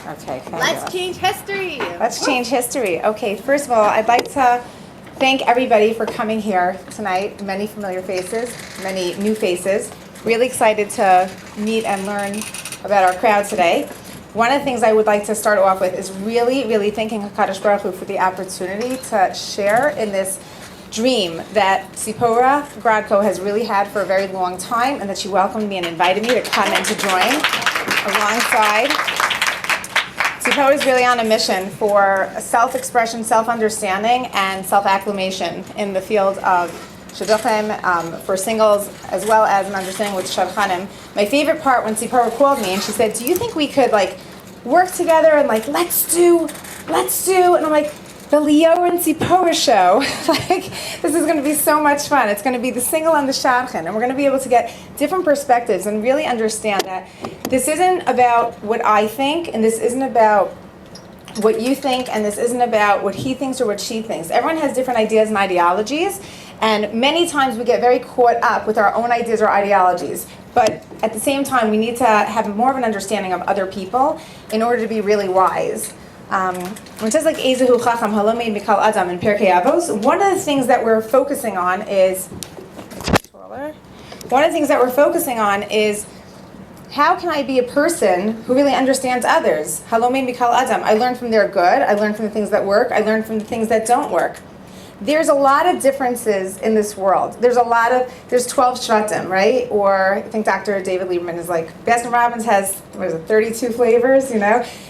Okay, fabulous. Let's change history. Let's change history. Okay, first of all, I'd like to thank everybody for coming here tonight. Many familiar faces, many new faces. Really excited to meet and learn about our crowd today. One of the things I would like to start off with is really thanking HaKadosh Baruch Hu for the opportunity to share in this dream that Tzipora Grodko has really had for a very long time, and that she welcomed me and invited me to come and to join alongside. Tzipora is really on a mission for self-expression, self-understanding, and self-acclimation in the field of shidduchim for singles, as well as an understanding with Shadchanim. My favorite part when Tzipora called me and she said, "Do you think we could work together and let's do?" And I'm like, the Leora and Tzipora show. This is going to be so much fun. It's going to be the single and the shadchan, and we're going to be able to get different perspectives and really understand that this isn't about what I think, and this isn't about what you think, and this isn't about what he thinks or what she thinks. Everyone has different ideas and ideologies, and many times we get very caught up with our own ideas or ideologies. But at the same time, we need to have more of an understanding of other people in order to be really wise. When it says Ezehu Chacham Halomeid Mikal Adam in Pirkei Avos, one of the things that we're focusing on is how can I be a person who really understands others? Halomeid Mikal Adam. I learn from their good. I learn from the things that work. I learn from the things that don't work. There's a lot of differences in this world. There's 12 shvatim, right? Or I think Dr. David Lieberman is Baskin Robbins has, 32 flavors,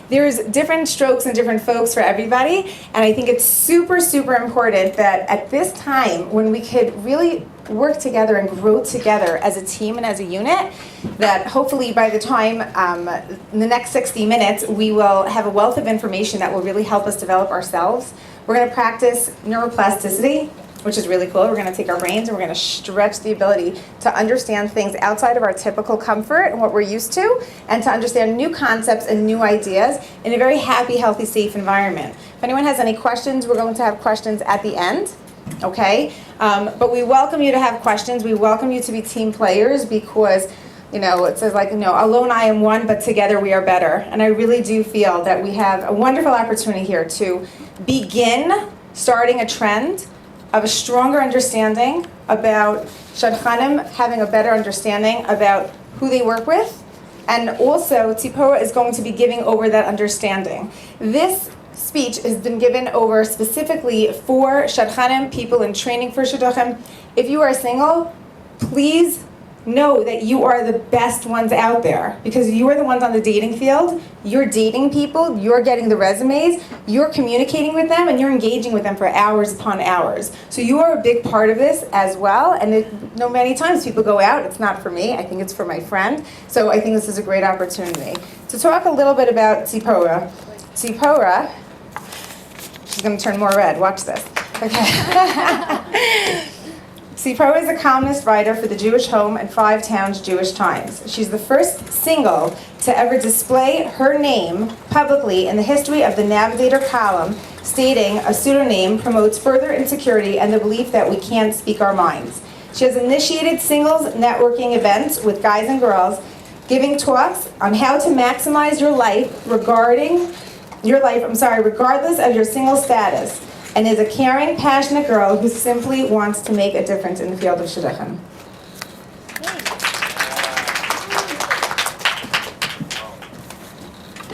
There's different strokes and different folks for everybody. And I think it's super important that at this time, when we could really work together and grow together as a team and as a unit, that hopefully by the time in the next 60 minutes, we will have a wealth of information that will really help us develop ourselves. We're going to practice neuroplasticity, which is really cool. We're going to take our brains and we're going to stretch the ability to understand things outside of our typical comfort and what we're used to, and to understand new concepts and new ideas in a very happy, healthy, safe environment. If anyone has any questions, we're going to have questions at the end, okay? But we welcome you to have questions. We welcome you to be team players, because it says alone I am one, but together we are better. And I really do feel that we have a wonderful opportunity here to begin starting a trend of a stronger understanding about Shadchanim, having a better understanding about who they work with, and also Tzipora is going to be giving over that understanding. This speech has been given over specifically for Shadchanim, people in training for shidduchim. If you are single, please know that you are the best ones out there, because you are the ones on the dating field. You're dating people, you're getting the resumes, you're communicating with them, and you're engaging with them for hours upon hours. So you are a big part of this as well. And many times people go out, it's not for me, I think it's for my friend. So I think this is a great opportunity. To talk a little bit about Tzipora. Tzipora, she's going to turn more red, watch this. Okay. Tzipora is a columnist writer for the Jewish Home and Five Towns Jewish Times. She's the first single to ever display her name publicly in the history of the Navigator column, stating a pseudonym promotes further insecurity and the belief that we can't speak our minds. She has initiated singles networking events with guys and girls, giving talks on how to maximize your life regardless of your single status, and is a caring, passionate girl who simply wants to make a difference in the field of shidduchim.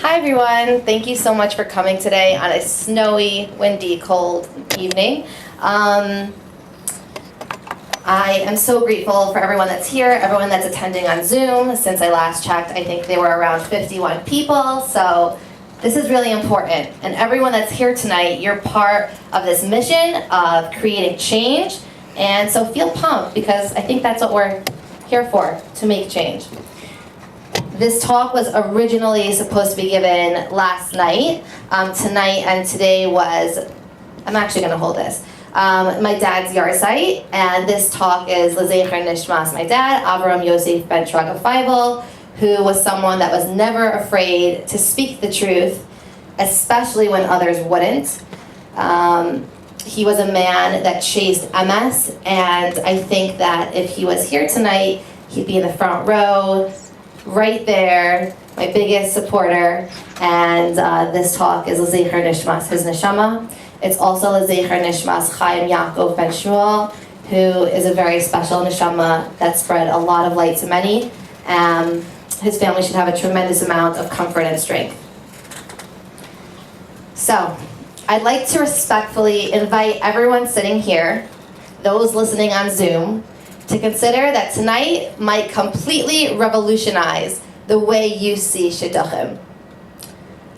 Hi everyone, thank you so much for coming today on a snowy, windy, cold evening. I am so grateful for everyone that's here, everyone that's attending on Zoom. Since I last checked, I think there were around 51 people, so this is really important. And everyone that's here tonight, you're part of this mission of creating change. And so feel pumped, because I think that's what we're here for, to make change. This talk was originally supposed to be given last night. Tonight and today I'm actually going to hold this. My dad's yahrzeit, and this talk is L'zecher Nishmas, my dad, Avram Yosef Ben Shraga Feivel, who was someone that was never afraid to speak the truth, especially when others wouldn't. He was a man that chased MS, and I think that if he was here tonight, he'd be in the front row, right there, my biggest supporter, and this talk is L'Zecher Nishmas, his neshama. It's also L'Zecher Nishmas Chaim Yaakov Ben Shmuel, who is a very special neshama that spread a lot of light to many. His family should have a tremendous amount of comfort and strength. So, I'd like to respectfully invite everyone sitting here, those listening on Zoom, to consider that tonight might completely revolutionize the way you see shidduchim.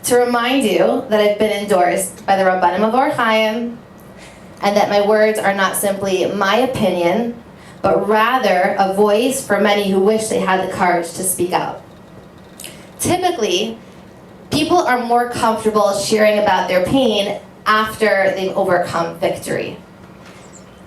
To remind you that I've been endorsed by the Rabbanim of Or Chaim, and that my words are not simply my opinion, but rather a voice for many who wish they had the courage to speak out. Typically, people are more comfortable sharing about their pain after they've overcome victory.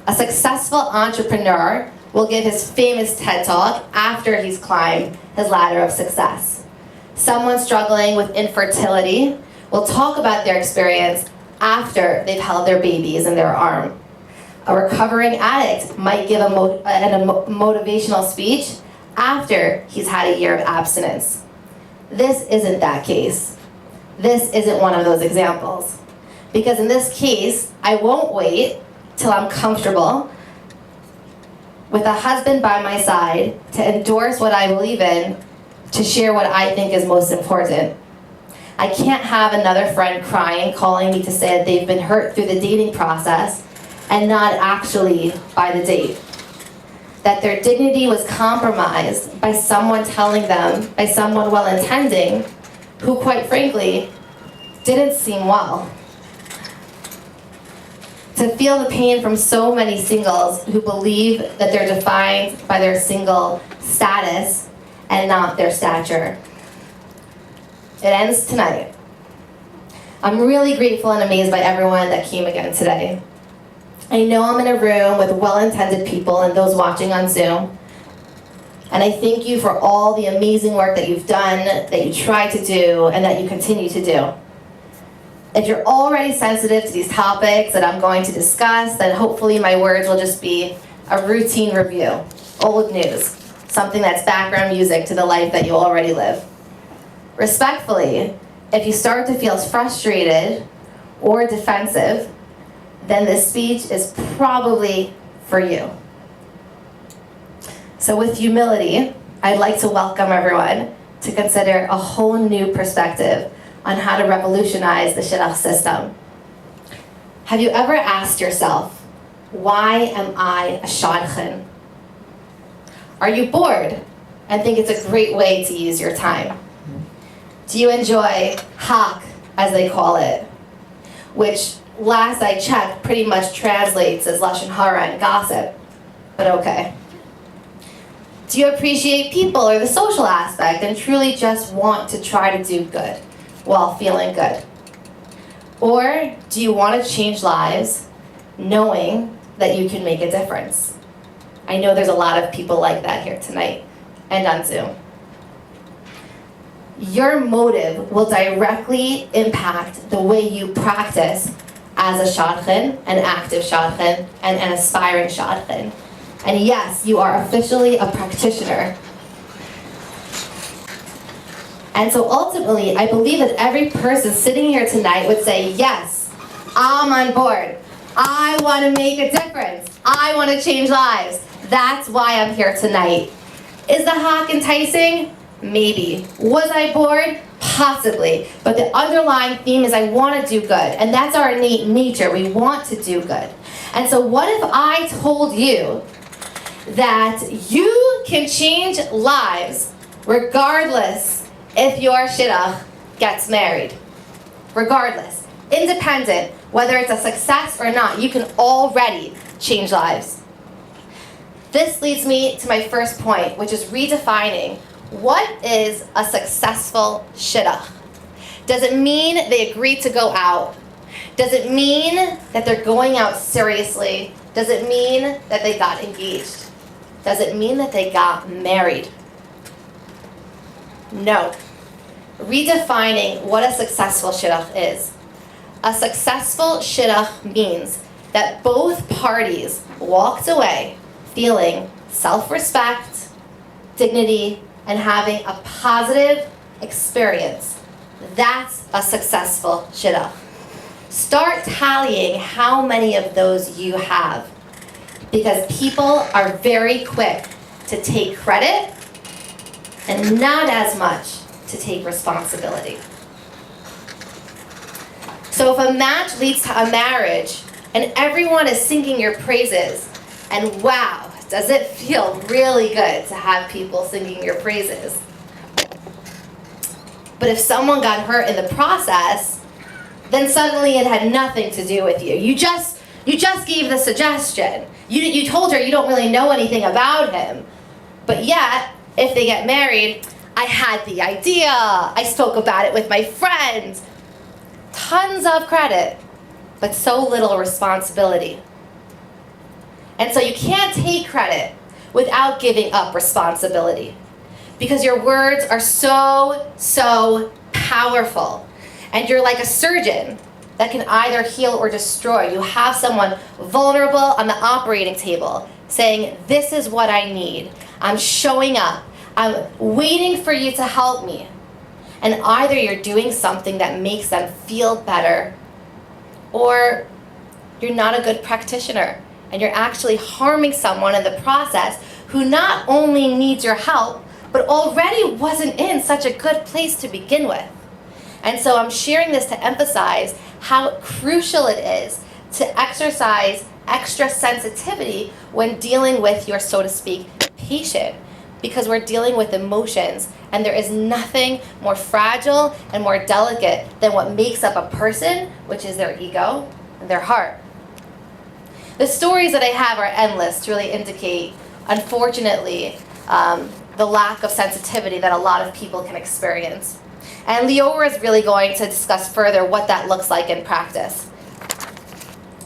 A successful entrepreneur will give his famous TED Talk after he's climbed his ladder of success. Someone struggling with infertility will talk about their experience after they've held their babies in their arm. A recovering addict might give a motivational speech after he's had a year of abstinence. This isn't that case. This isn't one of those examples. Because in this case, I won't wait till I'm comfortable with a husband by my side to endorse what I believe in, to share what I think is most important. I can't have another friend crying, calling me to say that they've been hurt through the dating process and not actually by the date. That their dignity was compromised by someone telling them, by someone well-intending, who quite frankly, didn't seem well. To feel the pain from so many singles who believe that they're defined by their single status and not their stature. It ends tonight. I'm really grateful and amazed by everyone that came again today. I know I'm in a room with well-intended people and those watching on Zoom. And I thank you for all the amazing work that you've done, that you try to do, and that you continue to do. If you're already sensitive to these topics that I'm going to discuss, then hopefully my words will just be a routine review, old news, something that's background music to the life that you already live. Respectfully, if you start to feel frustrated or defensive, then this speech is probably for you. So with humility, I'd like to welcome everyone to consider a whole new perspective on how to revolutionize the shidduch system. Have you ever asked yourself, why am I a shadchan? Are you bored and think it's a great way to use your time? Do you enjoy hak, as they call it, which last I checked pretty much translates as lashon hara and gossip, but okay. Do you appreciate people or the social aspect and truly just want to try to do good while feeling good? Or do you want to change lives knowing that you can make a difference? I know there's a lot of people like that here tonight and on Zoom. Your motive will directly impact the way you practice as a shadchan, an active shadchan, and an aspiring shadchan. And yes, you are officially a practitioner. And so ultimately, I believe that every person sitting here tonight would say, yes, I'm on board. I want to make a difference. I want to change lives. That's why I'm here tonight. Is the hak enticing? Maybe. Was I bored? Possibly. But the underlying theme is I want to do good. And that's our innate nature. We want to do good. And so what if I told you that you can change lives regardless if your shidduch gets married? Regardless. Independent. Whether it's a success or not, you can already change lives. This leads me to my first point, which is redefining what is a successful shidduch. Does it mean they agreed to go out? Does it mean that they're going out seriously? Does it mean that they got engaged? Does it mean that they got married? No. Redefining what a successful shidduch is. A successful shidduch means that both parties walked away feeling self-respect, dignity, and having a positive experience. That's a successful shidduch. Start tallying how many of those you have, because people are very quick to take credit and not as much to take responsibility. So if a match leads to a marriage and everyone is singing your praises, and wow, does it feel really good to have people singing your praises. But if someone got hurt in the process, then suddenly it had nothing to do with you. You just gave the suggestion. You told her you don't really know anything about him. But yet, if they get married, I had the idea. I spoke about it with my friends. Tons of credit, but so little responsibility. And so you can't take credit without giving up responsibility, because your words are so powerful. And you're like a surgeon that can either heal or destroy. You have someone vulnerable on the operating table saying, this is what I need. I'm showing up. I'm waiting for you to help me. And either you're doing something that makes them feel better, or you're not a good practitioner and you're actually harming someone in the process who not only needs your help, but already wasn't in such a good place to begin with. And so I'm sharing this to emphasize how crucial it is to exercise extra sensitivity when dealing with your, so to speak, patient, because we're dealing with emotions, and there is nothing more fragile and more delicate than what makes up a person, which is their ego and their heart. The stories that I have are endless to really indicate, unfortunately, the lack of sensitivity that a lot of people can experience. And Leora is really going to discuss further what that looks like in practice.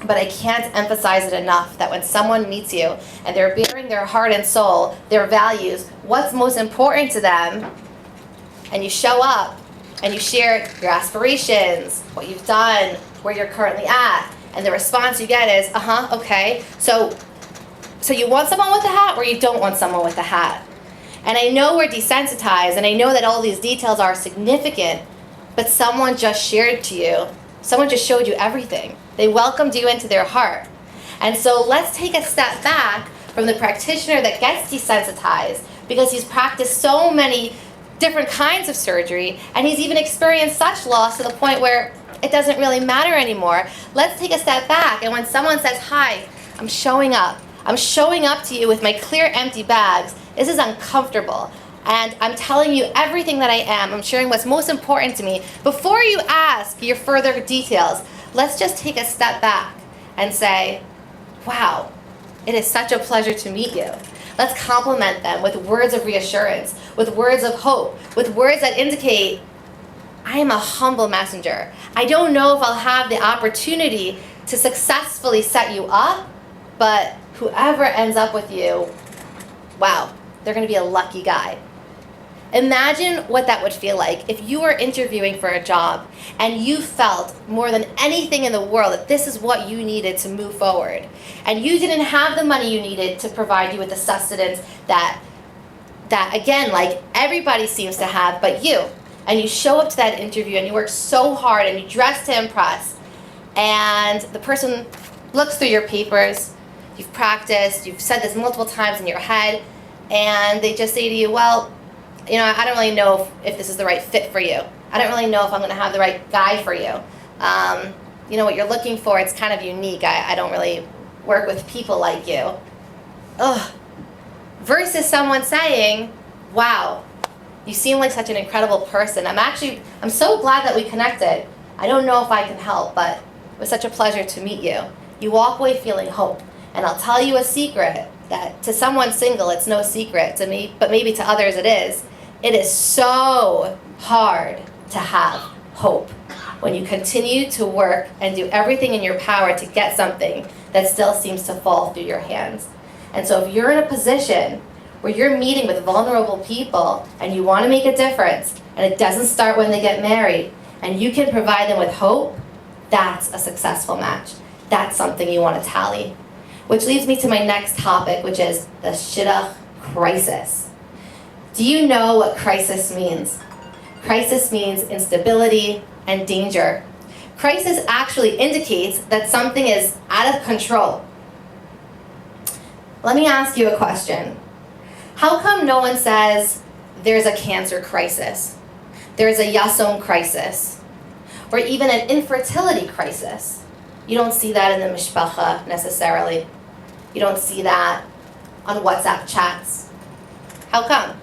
But I can't emphasize it enough that when someone meets you and they're bearing their heart and soul, their values, what's most important to them, and you show up and you share your aspirations, what you've done, where you're currently at, and the response you get is, okay, so you want someone with a hat or you don't want someone with a hat? And I know we're desensitized, and I know that all these details are significant, but someone just shared to you, someone just showed you everything. They welcomed you into their heart. And so let's take a step back from the practitioner that gets desensitized because he's practiced so many different kinds of surgery, and he's even experienced such loss to the point where it doesn't really matter anymore. Let's take a step back, and when someone says, hi, I'm showing up to you with my clear empty bags, this is uncomfortable, and I'm telling you everything that I am. I'm sharing what's most important to me. Before you ask your further details, let's just take a step back and say, wow, it is such a pleasure to meet you. Let's compliment them with words of reassurance, with words of hope, with words that indicate, I am a humble messenger. I don't know if I'll have the opportunity to successfully set you up, but whoever ends up with you, wow, they're going to be a lucky guy. Imagine what that would feel like if you were interviewing for a job and you felt more than anything in the world that this is what you needed to move forward, and you didn't have the money you needed to provide you with the sustenance that again, like everybody seems to have but you. And you show up to that interview and you work so hard and you dress to impress, and the person looks through your papers, you've practiced, you've said this multiple times in your head, and they just say to you, well, you know, I don't really know if this is the right fit for you. I don't really know if I'm going to have the right guy for you. You know, what you're looking for, it's kind of unique. I don't really work with people like you. Ugh. Versus someone saying, wow, you seem like such an incredible person. I'm so glad that we connected. I don't know if I can help, but it was such a pleasure to meet you. You walk away feeling hope. And I'll tell you a secret that to someone single, it's no secret to me, but maybe to others it is. It is so hard to have hope when you continue to work and do everything in your power to get something that still seems to fall through your hands. And so if you're in a position where you're meeting with vulnerable people and you want to make a difference, and it doesn't start when they get married, and you can provide them with hope, that's a successful match. That's something you want to tally. Which leads me to my next topic, which is the shidduch crisis. Do you know what crisis means? Crisis means instability and danger. Crisis actually indicates that something is out of control. Let me ask you a question. How come no one says there's a cancer crisis, there's a yasom crisis, or even an infertility crisis? You don't see that in the mishpacha necessarily. You don't see that on WhatsApp chats. How come?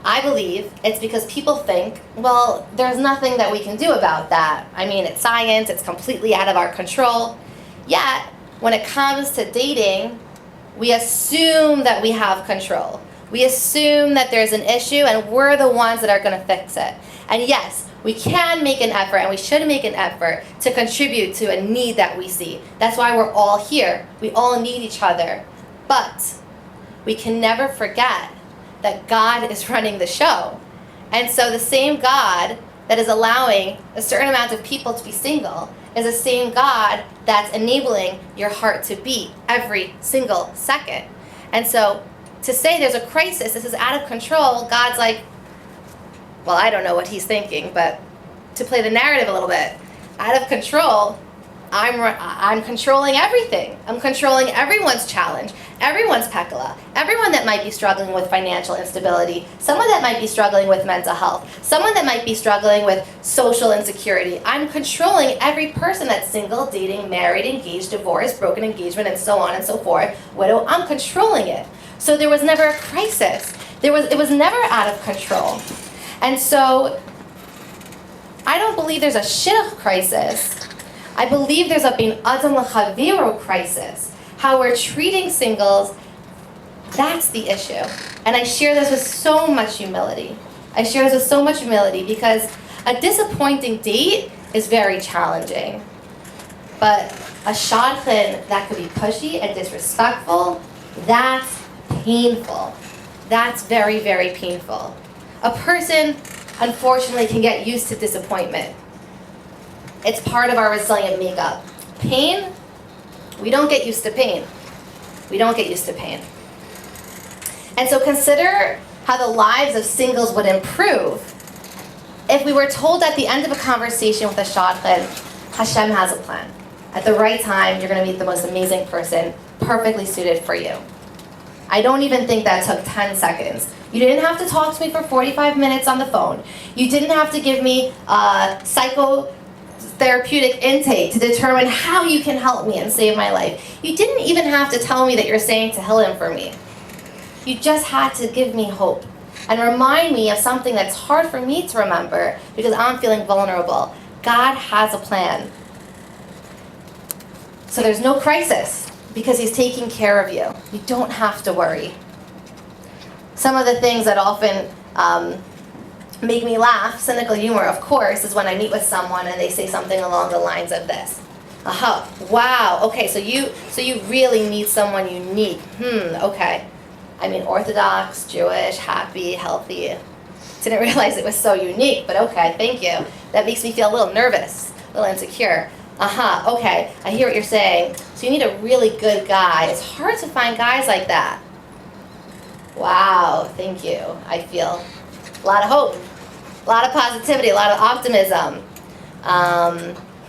I believe it's because people think, well, there's nothing that we can do about that. I mean, it's science, it's completely out of our control. Yet, when it comes to dating, we assume that we have control. We assume that there's an issue and we're the ones that are going to fix it. And yes, we can make an effort and we should make an effort to contribute to a need that we see. That's why we're all here. We all need each other. But we can never forget that God is running the show. And so the same God that is allowing a certain amount of people to be single is the same God that's enabling your heart to beat every single second. And so to say there's a crisis, this is out of control, God's like, well, I don't know what he's thinking, but to play the narrative a little bit, out of control, I'm controlling everything. I'm controlling everyone's challenge, everyone's pekala, everyone that might be struggling with financial instability, someone that might be struggling with mental health, someone that might be struggling with social insecurity. I'm controlling every person that's single, dating, married, engaged, divorced, broken engagement, and so on and so forth, widow. I'm controlling it. So there was never a crisis. It was never out of control. And so I don't believe there's a shidduch crisis. I believe there's a bin adam l'chaviro crisis. How we're treating singles, that's the issue. And I share this with so much humility. I share this with so much humility because a disappointing date is very challenging. But a shadchan that could be pushy and disrespectful, that's painful. That's very, very painful. A person, unfortunately, can get used to disappointment. It's part of our resilient makeup. Pain, we don't get used to pain. We don't get used to pain. And so consider how the lives of singles would improve if we were told at the end of a conversation with a shadchan, Hashem has a plan. At the right time, you're going to meet the most amazing person, perfectly suited for you. I don't even think that took 10 seconds. You didn't have to talk to me for 45 minutes on the phone. You didn't have to give me psychotherapeutic intake to determine how you can help me and save my life. You didn't even have to tell me that you're saying Tehillim for me. You just had to give me hope and remind me of something that's hard for me to remember because I'm feeling vulnerable. God has a plan. So there's no crisis because he's taking care of you. You don't have to worry. Some of the things that often make me laugh, cynical humor, of course, is when I meet with someone and they say something along the lines of this. Wow, okay, so you really need someone unique. Okay. I mean, Orthodox, Jewish, happy, healthy. Didn't realize it was so unique, but okay, thank you. That makes me feel a little nervous, a little insecure. Okay, I hear what you're saying. So you need a really good guy. It's hard to find guys like that. Wow, thank you. I feel a lot of hope, a lot of positivity, a lot of optimism.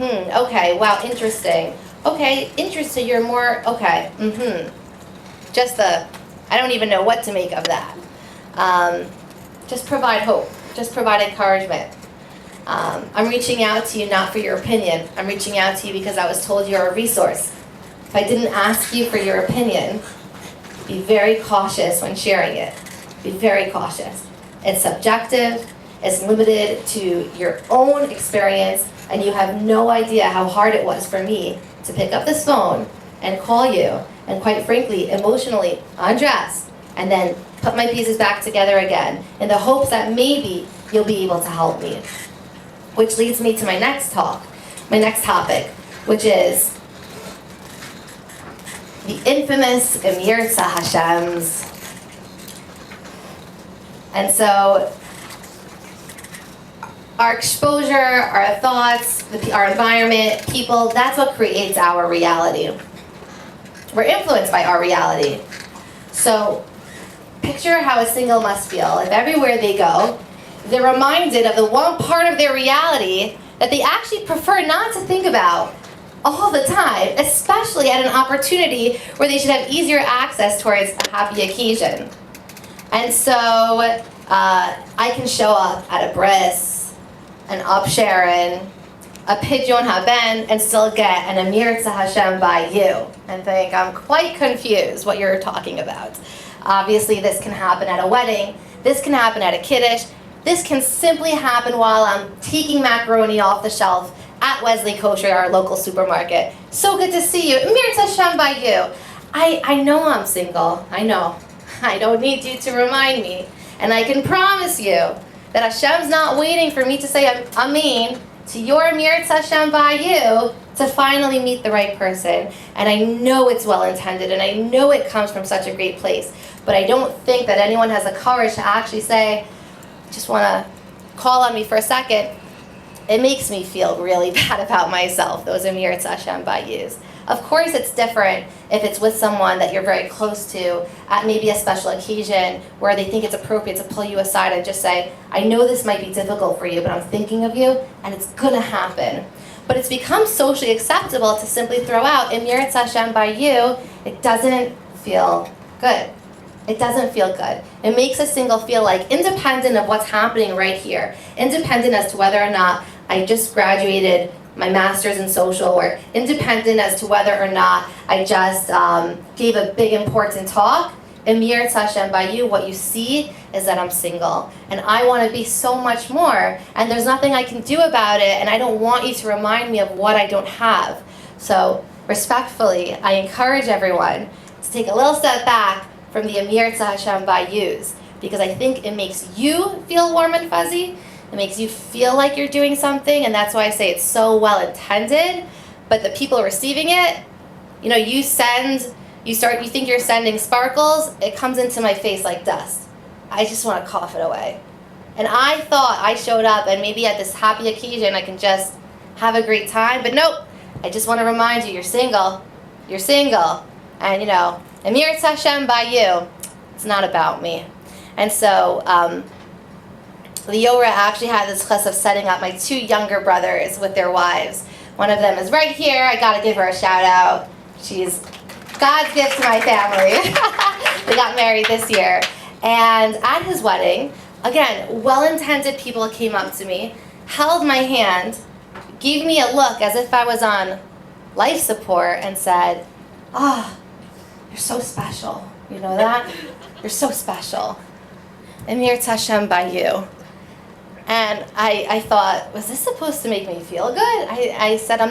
Okay, wow, interesting. Okay, interesting, you're more, okay, I don't even know what to make of that. Just provide hope, just provide encouragement. I'm reaching out to you not for your opinion. I'm reaching out to you because I was told you're a resource. If I didn't ask you for your opinion, be very cautious when sharing it. Be very cautious. It's subjective, it's limited to your own experience, and you have no idea how hard it was for me to pick up this phone and call you, and quite frankly, emotionally undress, and then put my pieces back together again, in the hopes that maybe you'll be able to help me. Which leads me to my next topic, which is the infamous Emirza Hashems. And so, our exposure, our thoughts, our environment, people, that's what creates our reality. We're influenced by our reality. So, picture how a single must feel if everywhere they go, they're reminded of the one part of their reality that they actually prefer not to think about all the time, especially at an opportunity where they should have easier access towards a happy occasion. And so I can show up at a bris, an upsharon, a pidyon haben, and still get an Amir Hashem by you, and think I'm quite confused what you're talking about. Obviously, this can happen at a wedding. This can happen at a kiddush. This can simply happen while I'm taking macaroni off the shelf at Wesley Kosher, our local supermarket. So good to see you. Amir Hashem by you. I know I'm single. I know. I don't need you to remind me. And I can promise you that Hashem's not waiting for me to say Amen to your Amir Hashem by you to finally meet the right person. And I know it's well intended, and I know it comes from such a great place. But I don't think that anyone has the courage to actually say, just want to call on me for a second. It makes me feel really bad about myself, those Amir Hashem by yous. Of course it's different if it's with someone that you're very close to at maybe a special occasion where they think it's appropriate to pull you aside and just say, I know this might be difficult for you, but I'm thinking of you, and it's going to happen. But it's become socially acceptable to simply throw out Amir Hashem by you. It doesn't feel good. It doesn't feel good. It makes a single feel like independent of what's happening right here, independent as to whether or not I just graduated my master's in social, or independent as to whether or not I just gave a big important talk. Amir Hashem by you, what you see is that I'm single, and I want to be so much more, and there's nothing I can do about it, and I don't want you to remind me of what I don't have. So respectfully, I encourage everyone to take a little step back from the Amir Hashem by yous, because I think it makes you feel warm and fuzzy. It makes you feel like you're doing something, and that's why I say it's so well intended. But the people receiving it, you think you're sending sparkles, it comes into my face like dust. I just want to cough it away. And I thought I showed up, and maybe at this happy occasion I can just have a great time, but nope. I just want to remind you, you're single. You're single. And Amir Hashem by you. It's not about me. And so, Leora actually had this class of setting up my two younger brothers with their wives. One of them is right here. I got to give her a shout out. She's God's gift to my family. They got married this year. And at his wedding, again, well-intended people came up to me, held my hand, gave me a look as if I was on life support, and said, you're so special. You know that? You're so special. Amir Hashem by you. And I thought, was this supposed to make me feel good? I said, I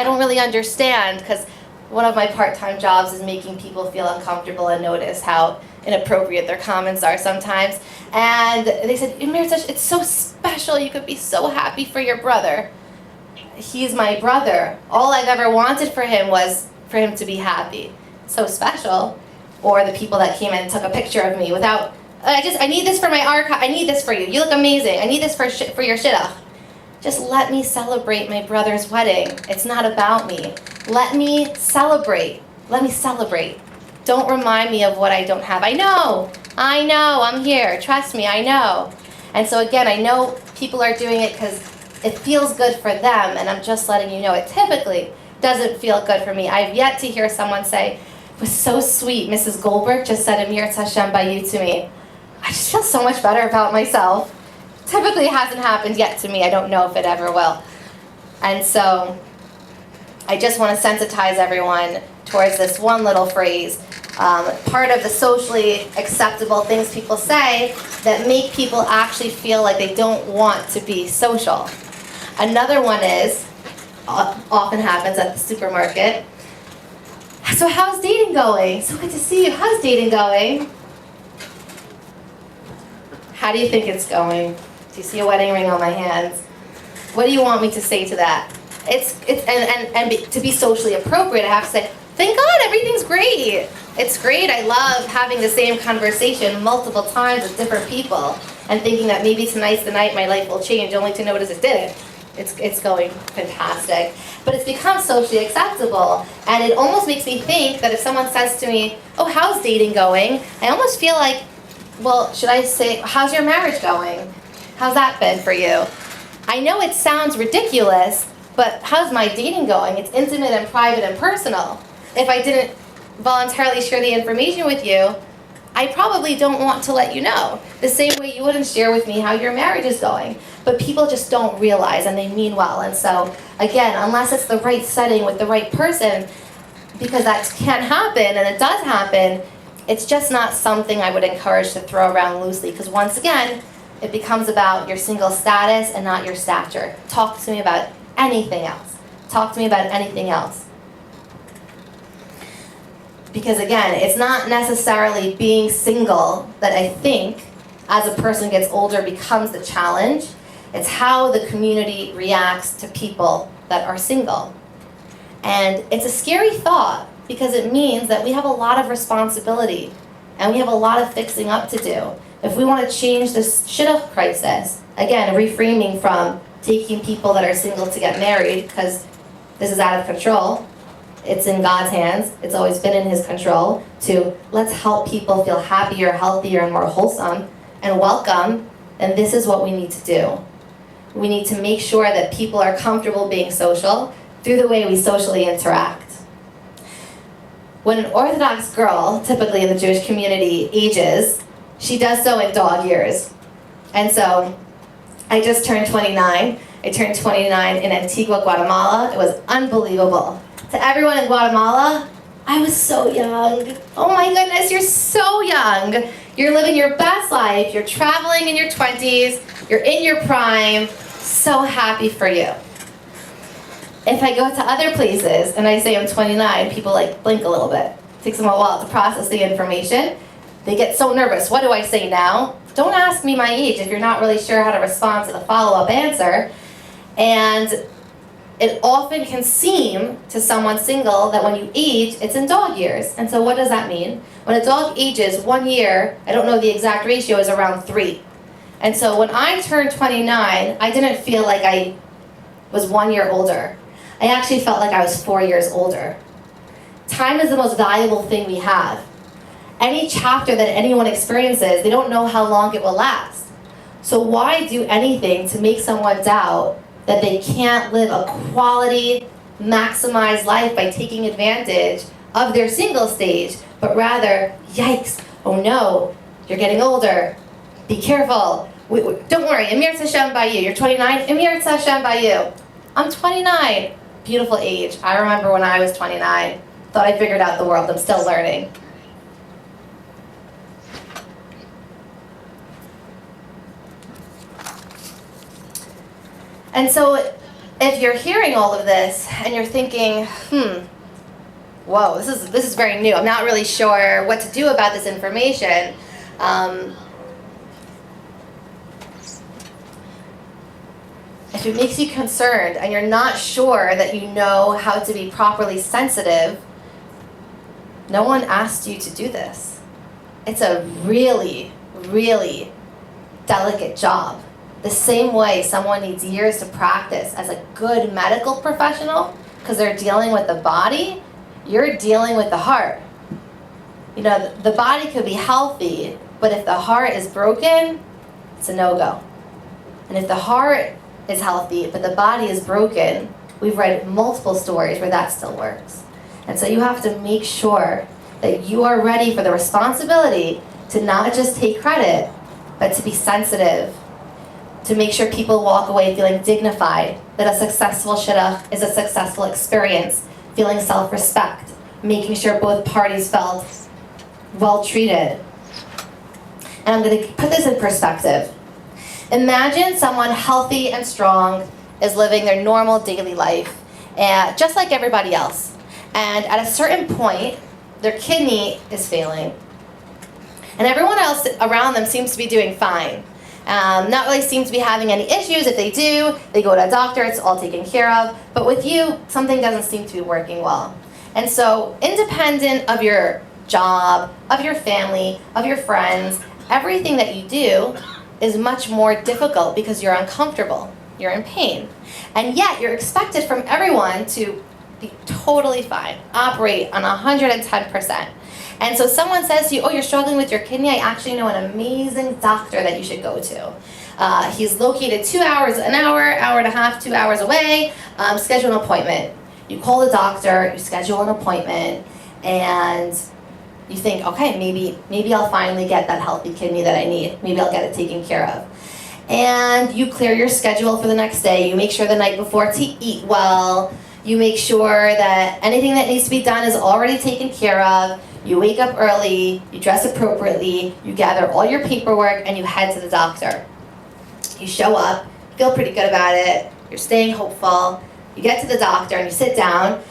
don't really understand, because one of my part-time jobs is making people feel uncomfortable and notice how inappropriate their comments are sometimes. And they said, Amir, it's so special. You could be so happy for your brother. He's my brother. All I've ever wanted for him was for him to be happy. So special. Or the people that came and took a picture of me without, I need this for my archive. I need this for you. You look amazing. I need this for your shidduch. Just let me celebrate my brother's wedding. It's not about me. Let me celebrate. Let me celebrate. Don't remind me of what I don't have. I know, I'm here. Trust me, I know. And so again, I know people are doing it because it feels good for them, and I'm just letting you know it typically doesn't feel good for me. I've yet to hear someone say, it was so sweet, Mrs. Goldberg just said Amir Hashem by you to me. I just feel so much better about myself. Typically it hasn't happened yet to me. I don't know if it ever will. And so I just want to sensitize everyone towards this one little phrase. Part of the socially acceptable things people say that make people actually feel like they don't want to be social. Another one is, often happens at the supermarket, so how's dating going? So good to see you. How's dating going? How do you think it's going? Do you see a wedding ring on my hands? What do you want me to say to that? To be socially appropriate, I have to say, thank God, everything's great. It's great. I love having the same conversation multiple times with different people and thinking that maybe tonight's the night my life will change, only to notice it didn't. It's going fantastic. But it's become socially acceptable, and it almost makes me think that if someone says to me, oh, how's dating going? I almost feel like well, should I say, how's your marriage going? How's that been for you? I know it sounds ridiculous, but how's my dating going? It's intimate and private and personal. If I didn't voluntarily share the information with you, I probably don't want to let you know. The same way you wouldn't share with me how your marriage is going. But people just don't realize, and they mean well. And so, again, unless it's the right setting with the right person, because that can happen, and it does happen, it's just not something I would encourage to throw around loosely. Because once again, it becomes about your single status and not your stature. Talk to me about anything else. Talk to me about anything else. Because again, it's not necessarily being single that I think, as a person gets older, becomes the challenge. It's how the community reacts to people that are single. And it's a scary thought, because it means that we have a lot of responsibility, and we have a lot of fixing up to do. If we want to change this shidduch crisis, again, reframing from taking people that are single to get married, because this is out of control, it's in God's hands, it's always been in His control, to let's help people feel happier, healthier, and more wholesome, and welcome, and this is what we need to do. We need to make sure that people are comfortable being social through the way we socially interact. When an Orthodox girl, typically in the Jewish community, ages, she does so in dog years. And so, I just turned 29. I turned 29 in Antigua, Guatemala. It was unbelievable. To everyone in Guatemala, I was so young. Oh my goodness, you're so young. You're living your best life. You're traveling in your 20s. You're in your prime. So happy for you. If I go to other places and I say I'm 29, people blink a little bit. It takes them a while to process the information. They get so nervous. What do I say now? Don't ask me my age if you're not really sure how to respond to the follow-up answer. And it often can seem to someone single that when you age, it's in dog years. And so what does that mean? When a dog ages 1 year, I don't know the exact ratio, is around 3. And so when I turned 29, I didn't feel like I was 1 year older. I actually felt like I was 4 years older. Time is the most valuable thing we have. Any chapter that anyone experiences, they don't know how long it will last. So why do anything to make someone doubt that they can't live a quality, maximized life by taking advantage of their single stage, but rather, yikes, oh no, you're getting older, be careful. Don't worry, Emir Tzashem by you. You're 29, Emir Tzashem by you. I'm 29, beautiful age. I remember when I was 29, thought I figured out the world, I'm still learning. And so if you're hearing all of this and you're thinking, whoa, this is very new. I'm not really sure what to do about this information. If it makes you concerned and you're not sure that you know how to be properly sensitive, no one asked you to do this. It's a really, really delicate job. The same way someone needs years to practice as a good medical professional, because they're dealing with the body, you're dealing with the heart. You know, the body could be healthy, but if the heart is broken, it's a no-go. And if the heart is healthy, but the body is broken, we've read multiple stories where that still works. And so you have to make sure that you are ready for the responsibility to not just take credit, but to be sensitive, to make sure people walk away feeling dignified, that a successful shidduch is a successful experience, feeling self-respect, making sure both parties felt well treated. And I'm going to put this in perspective. Imagine someone healthy and strong is living their normal daily life, just like everybody else. And at a certain point, their kidney is failing. And everyone else around them seems to be doing fine. Not really seem to be having any issues. If they do, they go to a doctor, it's all taken care of. But with you, something doesn't seem to be working well. And so, independent of your job, of your family, of your friends, everything that you do is much more difficult because you're uncomfortable, you're in pain. And yet, you're expected from everyone to be totally fine, operate on 110%. And so someone says to you, oh, you're struggling with your kidney, I actually know an amazing doctor that you should go to. He's located 2 hours, an hour, hour and a half, 2 hours away. Schedule an appointment. You call the doctor, you schedule an appointment, and you think, okay, maybe I'll finally get that healthy kidney that I need. Maybe I'll get it taken care of. And you clear your schedule for the next day. You make sure the night before to eat well. You make sure that anything that needs to be done is already taken care of. You wake up early, you dress appropriately, you gather all your paperwork, and you head to the doctor. You show up, feel pretty good about it, you're staying hopeful. You get to the doctor and you sit down,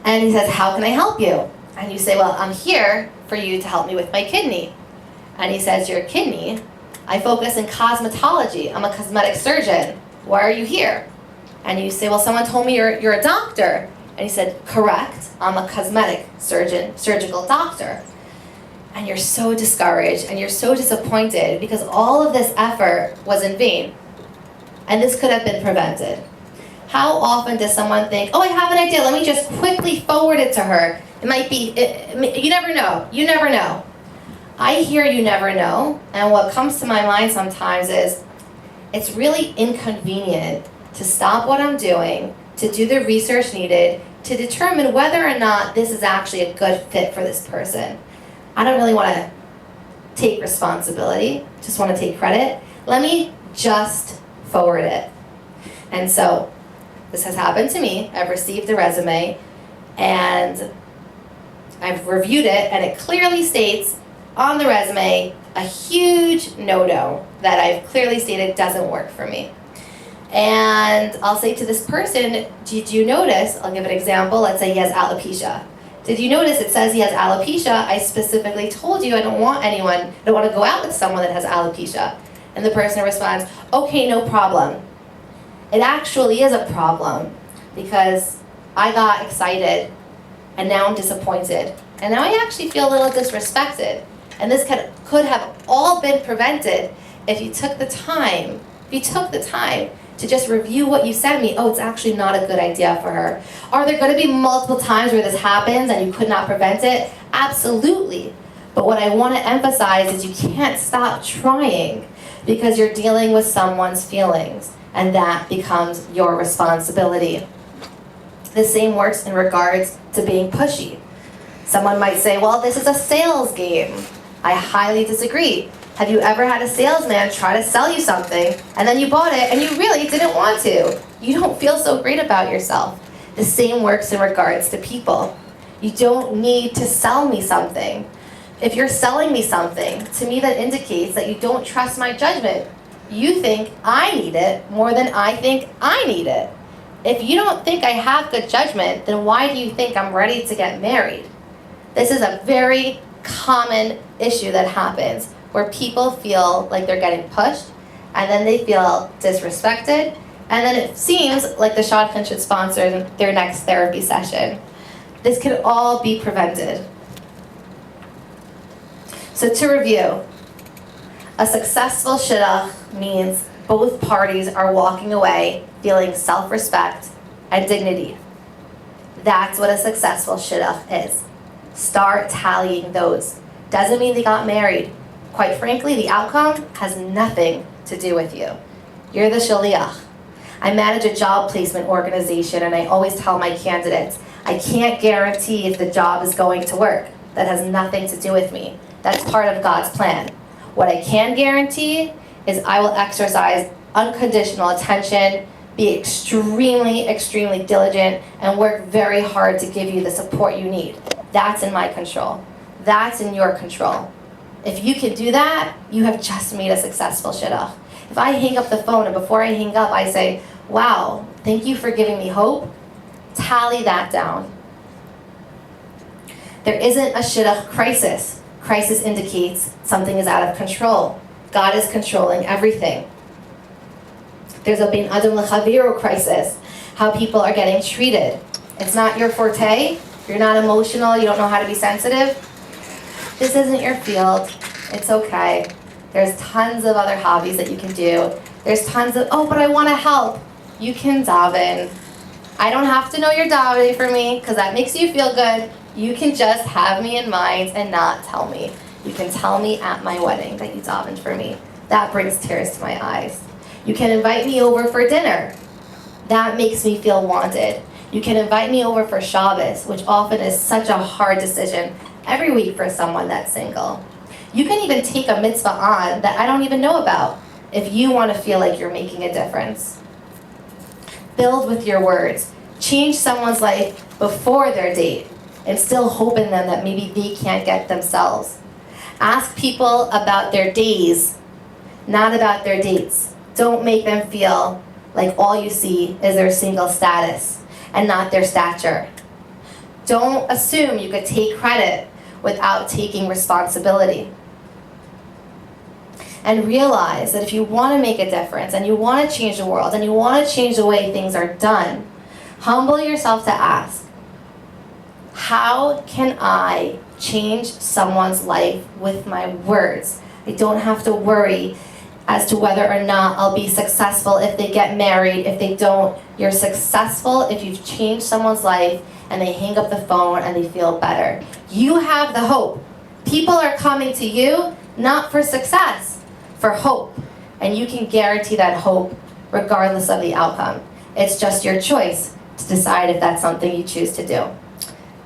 and he says, how can I help you? And you say, well, I'm here for you to help me with my kidney. And he says, your kidney? I focus in cosmetology. I'm a cosmetic surgeon. Why are you here? And you say, well, someone told me you're a doctor. And he said, correct. I'm a cosmetic surgeon, surgical doctor. And you're so discouraged and you're so disappointed because all of this effort was in vain. And this could have been prevented. How often does someone think, oh, I have an idea, let me just quickly forward it to her. It might be, you never know, you never know. I hear you never know, and what comes to my mind sometimes is, it's really inconvenient to stop what I'm doing, to do the research needed, to determine whether or not this is actually a good fit for this person. I don't really want to take responsibility, just want to take credit. Let me just forward it. And so, this has happened to me. I've received the resume, and I've reviewed it, and it clearly states on the resume a huge no-no that I've clearly stated doesn't work for me. And I'll say to this person, did you notice, I'll give an example, let's say he has alopecia. Did you notice it says he has alopecia? I specifically told you I don't want to go out with someone that has alopecia. And the person responds, okay, no problem. It actually is a problem because I got excited and now I'm disappointed. And now I actually feel a little disrespected. And this could have all been prevented if you took the time to just review what you sent me. Oh, it's actually not a good idea for her. Are there going to be multiple times where this happens and you could not prevent it? Absolutely. But what I want to emphasize is you can't stop trying because you're dealing with someone's feelings, and that becomes your responsibility. The same works in regards to being pushy. Someone might say, well, this is a sales game. I highly disagree. Have you ever had a salesman try to sell you something, and then you bought it, and you really didn't want to? You don't feel so great about yourself. The same works in regards to people. You don't need to sell me something. If you're selling me something, to me that indicates that you don't trust my judgment. You think I need it more than I think I need it. If you don't think I have good judgment, then why do you think I'm ready to get married? This is a very common issue that happens where people feel like they're getting pushed, and then they feel disrespected, and then it seems like the shadchan should sponsor their next therapy session. This could all be prevented. So to review, a successful shidduch means both parties are walking away feeling self-respect and dignity. That's what a successful shidduch is. Start tallying those. Doesn't mean they got married. Quite frankly, the outcome has nothing to do with you. You're the shaliach. I manage a job placement organization, and I always tell my candidates, I can't guarantee if the job is going to work. That has nothing to do with me. That's part of God's plan. What I can guarantee is I will exercise unconditional attention, be extremely, extremely diligent, and work very hard to give you the support you need. That's in my control. That's in your control. If you can do that, you have just made a successful shidduch. If I hang up the phone and before I hang up I say, wow, thank you for giving me hope, tally that down. There isn't a shidduch crisis. Crisis indicates something is out of control. God is controlling everything. There's a ben adam lechaviru crisis, how people are getting treated. It's not your forte. You're not emotional. You don't know how to be sensitive. This isn't your field. It's okay. There's tons of other hobbies that you can do. There's tons of, oh, but I want to help. You can daven. I don't have to know you're davening for me because that makes you feel good. You can just have me in mind and not tell me. You can tell me at my wedding that you davened for me. That brings tears to my eyes. You can invite me over for dinner. That makes me feel wanted. You can invite me over for Shabbos, which often is such a hard decision every week for someone that's single. You can even take a mitzvah on that I don't even know about if you want to feel like you're making a difference. Build with your words. Change someone's life before their date. Instill hope in them that maybe they can't get themselves. Ask people about their days, not about their dates. Don't make them feel like all you see is their single status and not their stature. Don't assume you could take credit without taking responsibility. And realize that if you want to make a difference and you want to change the world and you want to change the way things are done, humble yourself to ask, how can I change someone's life with my words? I don't have to worry as to whether or not I'll be successful if they get married, if they don't. You're successful if you've changed someone's life and they hang up the phone and they feel better. You have the hope. People are coming to you not for success, for hope. And you can guarantee that hope regardless of the outcome. It's just your choice to decide if that's something you choose to do.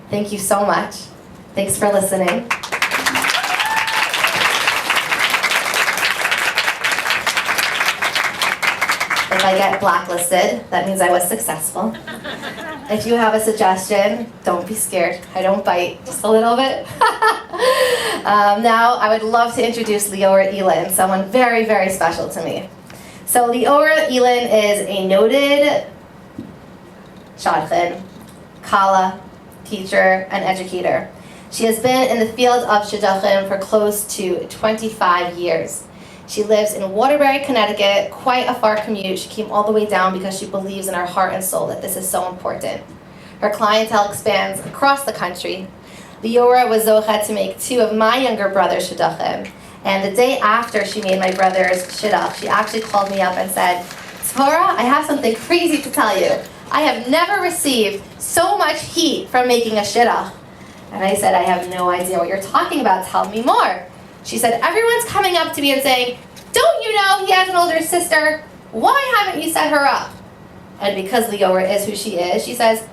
Thank you so much. Thanks for listening. If I get blacklisted, that means I was successful. If you have a suggestion, don't be scared. I don't bite, just a little bit. Now, I would love to introduce Leora Elin, someone very, very special to me. So Leora Elin is a noted shadchan, kala, teacher, and educator. She has been in the field of shidduchim for close to 25 years. She lives in Waterbury, Connecticut, quite a far commute. She came all the way down because she believes in her heart and soul that this is so important. Her clientele expands across the country. Leora was zocheh to make 2 of my younger brothers shidduchim. And the day after she made my brother's shidduch, she actually called me up and said, Tzipora, I have something crazy to tell you. I have never received so much heat from making a shidduch. And I said, I have no idea what you're talking about. Tell me more. She said, everyone's coming up to me and saying, don't you know he has an older sister? Why haven't you set her up? And because Leora is who she is, she says,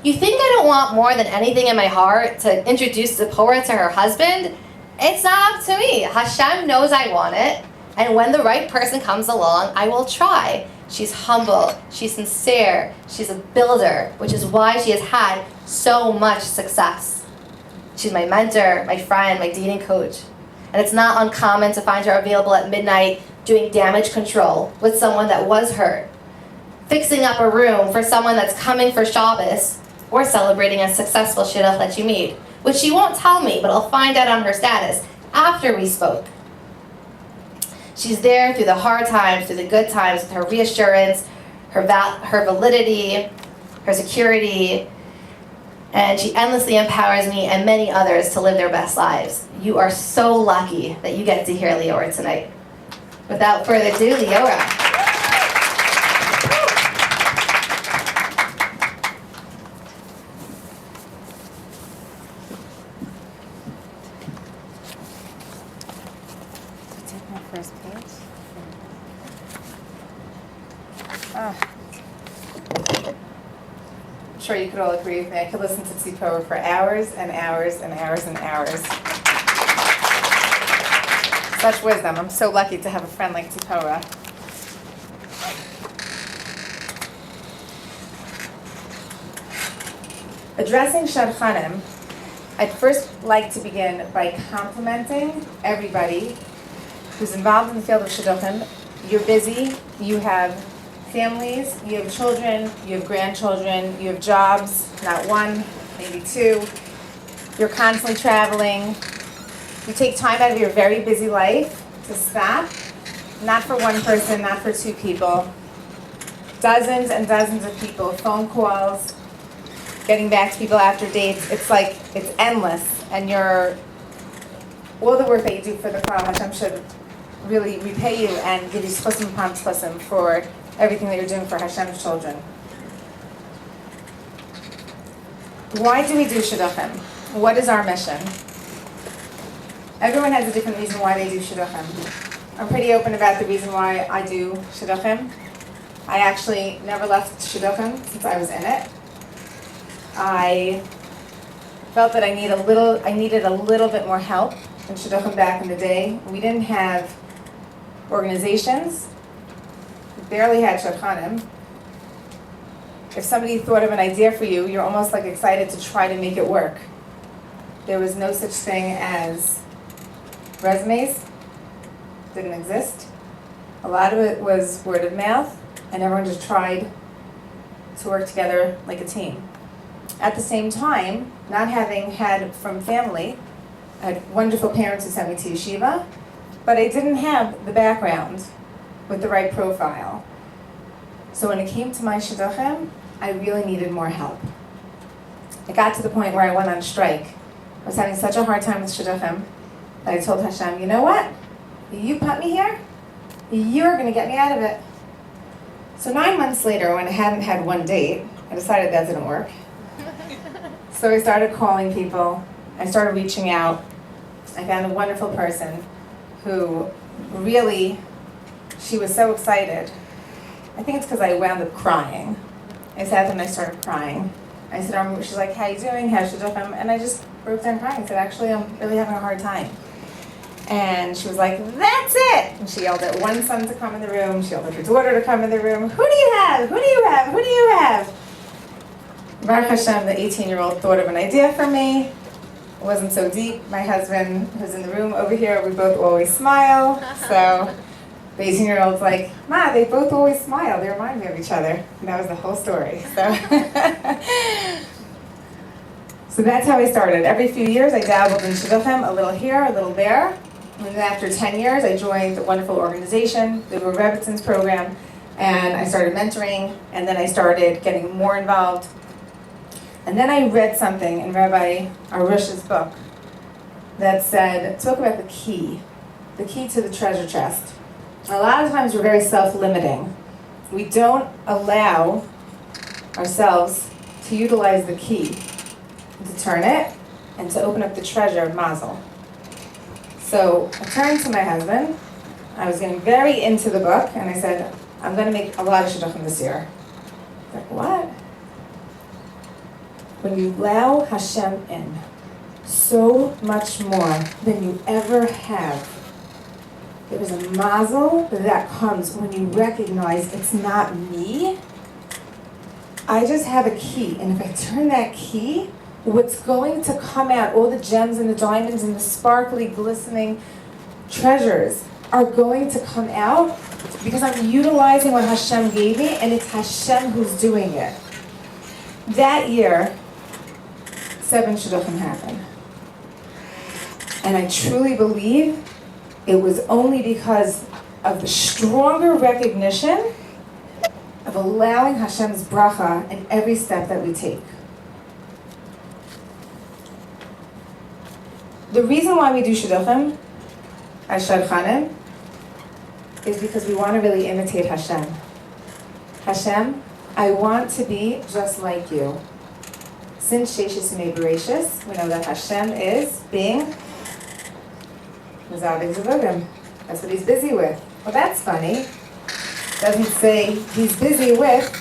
you think I don't want more than anything in my heart to introduce Tzipora to her husband? It's not up to me. Hashem knows I want it. And when the right person comes along, I will try. She's humble, she's sincere, she's a builder, which is why she has had so much success. She's my mentor, my friend, my dating coach. And it's not uncommon to find her available at midnight doing damage control with someone that was hurt, fixing up a room for someone that's coming for Shabbos, or celebrating a successful shidduch that you made, which she won't tell me, but I'll find out on her status after we spoke. She's there through the hard times, through the good times, with her reassurance, her validity, her security, and she endlessly empowers me and many others to live their best lives. You are so lucky that you get to hear Leora tonight. Without further ado, Leora. Take my first page. I'm sure you could all agree with me. I could listen to Tzipora for hours and hours and hours and hours. Such wisdom. I'm so lucky to have a friend like Tzipora. Addressing Shadchanim, I'd first like to begin by complimenting everybody who's involved in the field of shidduchim. You're busy, you have families, you have children, you have grandchildren, you have jobs, not one, maybe 2. You're constantly traveling. You take time out of your very busy life to stop, not for one person, not for 2 people. Dozens and dozens of people, phone calls, getting back to people after dates. It's like, it's endless. And all the work that you do for the Klal, Hashem should really repay you and give you tzchusim upon tzchusim for everything that you're doing for Hashem's children. Why do we do shidduchim? What is our mission? Everyone has a different reason why they do shidduchim. I'm pretty open about the reason why I do shidduchim. I actually never left shidduchim since I was in it. I felt that I needed a little bit more help in shidduchim back in the day. We didn't have organizations. We barely had shadchanim. If somebody thought of an idea for you, you're almost like excited to try to make it work. There was no such thing as resumes. Didn't exist. A lot of it was word of mouth, and everyone just tried to work together like a team. At the same time, not having had from family, I had wonderful parents who sent me to yeshiva, but I didn't have the background with the right profile. So when it came to my shidduchim, I really needed more help. It got to the point where I went on strike. I was having such a hard time with shidduchim that I told Hashem, you know what? You put me here, you're going to get me out of it. So 9 months later, when I hadn't had one date, I decided that didn't work. So I started calling people. I started reaching out. I found a wonderful person who really, she was so excited. I think it's because I wound up crying. I sat there and I started crying. I said, she's like, how you doing? How's shidduchim? And I just broke down crying. I said, actually, I'm really having a hard time. And she was like, that's it! And she yelled at one son to come in the room. She yelled at her daughter to come in the room. Who do you have? Who do you have? Who do you have? Baruch Hashem, the 18-year-old thought of an idea for me. It wasn't so deep. My husband, who's in the room over here, we both always smile. So the 18-year-old's like, Ma, they both always smile. They remind me of each other. And that was the whole story. So that's how I started. Every few years, I dabbled in shidduchim, a little here, a little there. And then after 10 years, I joined a wonderful organization, the reputable program, and I started mentoring, and then I started getting more involved. And then I read something in Rabbi Arush's book that spoke about the key to the treasure chest. A lot of times we're very self-limiting. We don't allow ourselves to utilize the key, to turn it, and to open up the treasure of mazel. So I turned to my husband. I was getting very into the book, and I said, I'm going to make a lot of shidduchim this year. He's like, what? When you allow Hashem in, so much more than you ever have, there is a mazel that comes when you recognize it's not me. I just have a key, and if I turn that key, what's going to come out, all the gems and the diamonds and the sparkly, glistening treasures are going to come out because I'm utilizing what Hashem gave me, and it's Hashem who's doing it. That year, 7 shidduchim happened. And I truly believe it was only because of the stronger recognition of allowing Hashem's bracha in every step that we take. The reason why we do shidduchim as shadchanim is because we want to really imitate Hashem. Hashem, I want to be just like you. Since Sheshis Yimei Bereshis, we know that Hashem is being Mezavig Zavugim. That's what he's busy with. Well, that's funny. Doesn't say he's busy with,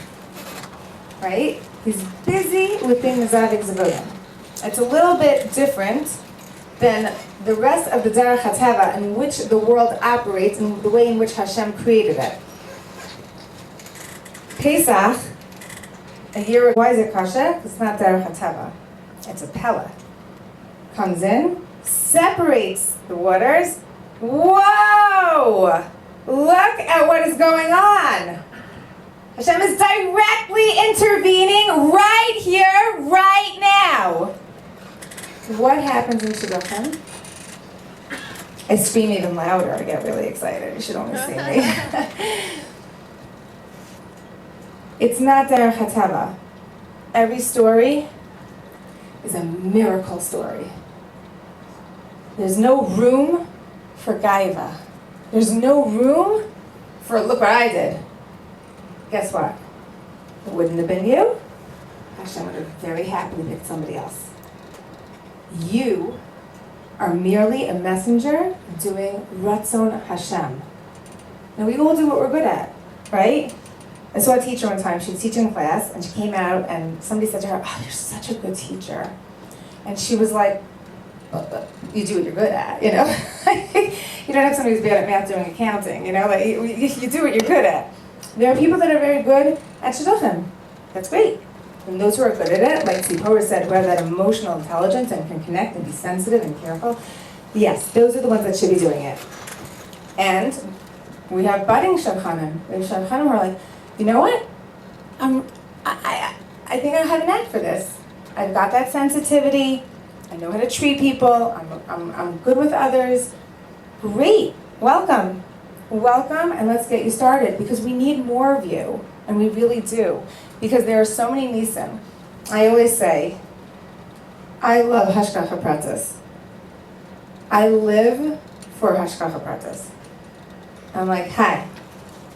right? He's busy with being Mezavig Zavugim. It's a little bit different than the rest of the Derech HaTeva in which the world operates and the way in which Hashem created it. Pesach, a year, why is it kasher? Because it's not Derech HaTeva. It's a pella. Comes in, separates the waters. Whoa! Look at what is going on. Hashem is directly intervening right here, right now. What happens in shidduchim? I scream even louder. I get really excited. You should only see me. It's not Derech HaTeva. Every story is a miracle story. There's no room for gaiva. There's no room for look what I did. Guess what? It wouldn't have been you. Hashem would have very happily picked somebody else. You are merely a messenger doing Ratzon Hashem. Now we all do what we're good at, right? I saw a teacher one time, she was teaching class, and she came out and somebody said to her, "Oh, you're such a good teacher." And she was like, you do what you're good at, you know? You don't have somebody who's bad at math doing accounting, you know? Like, you do what you're good at. There are people that are very good at shidduchim. That's great. And those who are good at it, like Tzipora said, who have that emotional intelligence and can connect and be sensitive and careful, yes, those are the ones that should be doing it. And we have budding shadchanim. We have shadchanim who are like, you know what? I think I have an knack for this. I've got that sensitivity. I know how to treat people. I'm good with others. Great. Welcome. Welcome, and let's get you started, because we need more of you, and we really do, because there are so many nisim. I always say, I love hashgacha pratis. I live for hashgacha pratis. I'm like, hi,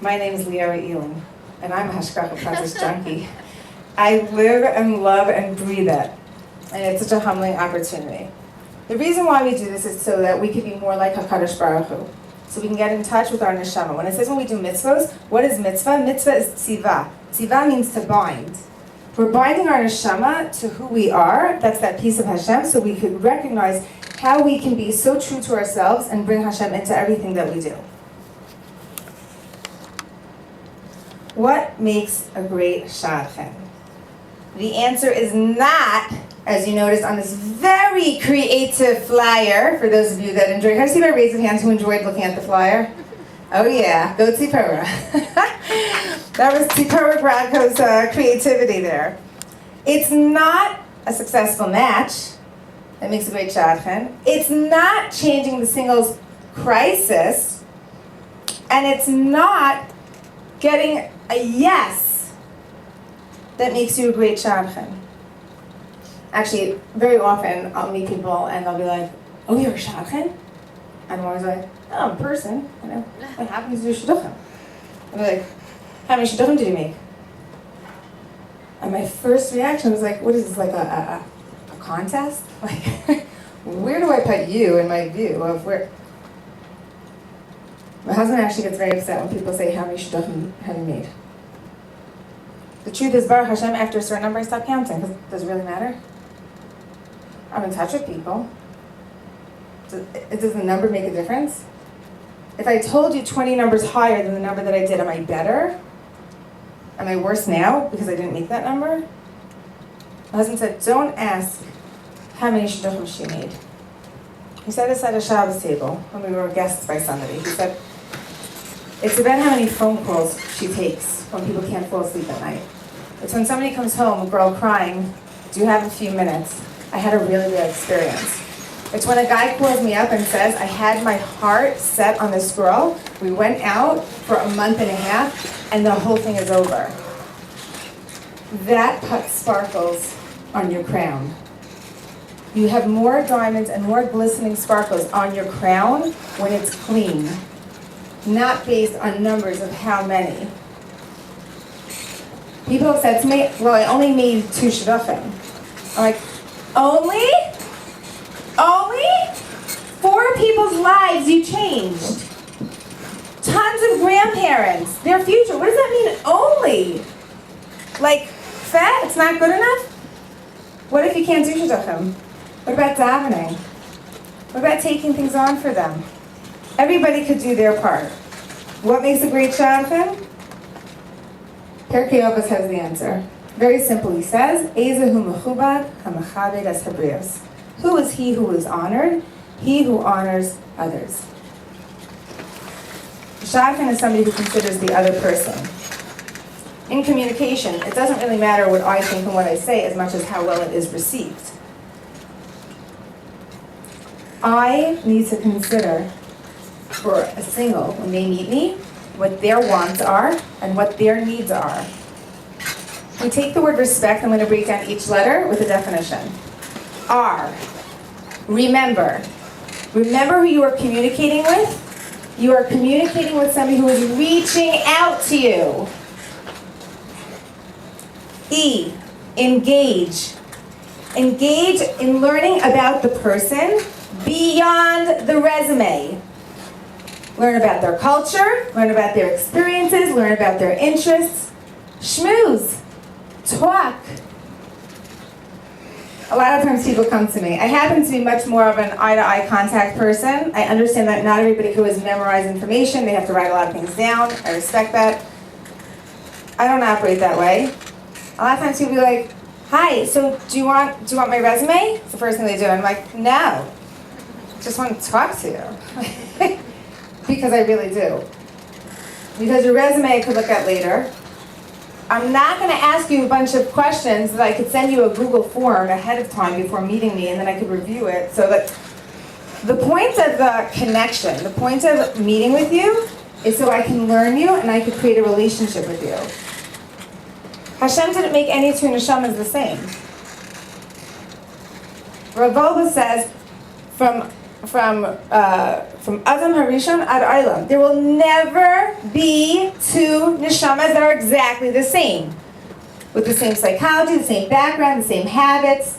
my name is Leora Elin, and I'm a hashgacha pratis junkie. I live and love and breathe it, and it's such a humbling opportunity. The reason why we do this is so that we can be more like HaKadosh Baruch Hu, so we can get in touch with our neshama. When it says when we do mitzvahs, what is mitzvah? Mitzvah is tzivah. Tzivah means to bind. We're binding our neshama to who we are, that's that piece of Hashem, so we could recognize how we can be so true to ourselves and bring Hashem into everything that we do. What makes a great shadchan? The answer is not, as you noticed on this very creative flyer, for those of you that enjoyed. Can I see by raise of hands who enjoyed looking at the flyer? Oh yeah, go Tzipora. That was Tzipora Grodko's creativity there. It's not a successful match that makes a great shadchan. It's not changing the singles crisis. And it's not getting a yes that makes you a great shadchan. Actually, very often I'll meet people and they'll be like, "Oh, you're a shadchan?" And I'm always like, "Oh, I'm a person, you know. What happens to your shidduchim?" And they're like, "How many shidduchim did you make?" And my first reaction was like, "What is this, like a contest? Like, where do I put you in my view of where?" My husband actually gets very upset when people say, "How many shidduchim have you made?" The truth is, Baruch Hashem, after a certain number, I stop counting, because does it really matter? I'm in touch with people. Does the number make a difference? If I told you 20 numbers higher than the number that I did, am I better? Am I worse now because I didn't make that number? My husband said, don't ask how many shidduchim she made. He said this at a Shabbos table when we were guests by somebody. He said, it's about how many phone calls she takes when people can't fall asleep at night. It's when somebody comes home, a girl crying, do you have a few minutes? I had a really bad experience. It's when a guy calls me up and says, I had my heart set on this girl. We went out for a month and a half, and the whole thing is over. That puts sparkles on your crown. You have more diamonds and more glistening sparkles on your crown when it's clean, not based on numbers of how many. People have said to me, well, I only made 2 shidduchim. I'm like, only? 4 people's lives you changed. Tons of grandparents, their future. What does that mean, only? Like, fat, it's not good enough? What if you can't do shidduchim? What about davening? What about taking things on for them? Everybody could do their part. What makes a great shadchan? Pirkei Avos has the answer. Very simple, he says, Ezehu mechubad hamachabed es habrios. Who is he who is honored? He who honors others. A shadchan is somebody who considers the other person. In communication, it doesn't really matter what I think and what I say as much as how well it is received. I need to consider for a single, when they meet me, what their wants are and what their needs are. We take the word respect, I'm going to break down each letter with a definition. R, remember. Remember who you are communicating with. You are communicating with somebody who is reaching out to you. E, engage. Engage in learning about the person beyond the resume. Learn about their culture, learn about their experiences, learn about their interests. Schmooze. Talk. A lot of times people come to me. I happen to be much more of an eye-to-eye contact person. I understand that not everybody who has memorized information, they have to write a lot of things down. I respect that. I don't operate that way. A lot of times people be like, hi, so do you want my resume? It's the first thing they do. I'm like, no. Just want to talk to you. Because I really do. Because your resume I could look at later. I'm not going to ask you a bunch of questions that I could send you a Google form ahead of time before meeting me, and then I could review it. So that the point of the connection, the point of meeting with you, is so I can learn you and I could create a relationship with you. Hashem didn't make any two neshamas the same. Rav says, from Adam Harishon ad Olam, there will never be two neshamas that are exactly the same. With the same psychology, the same background, the same habits,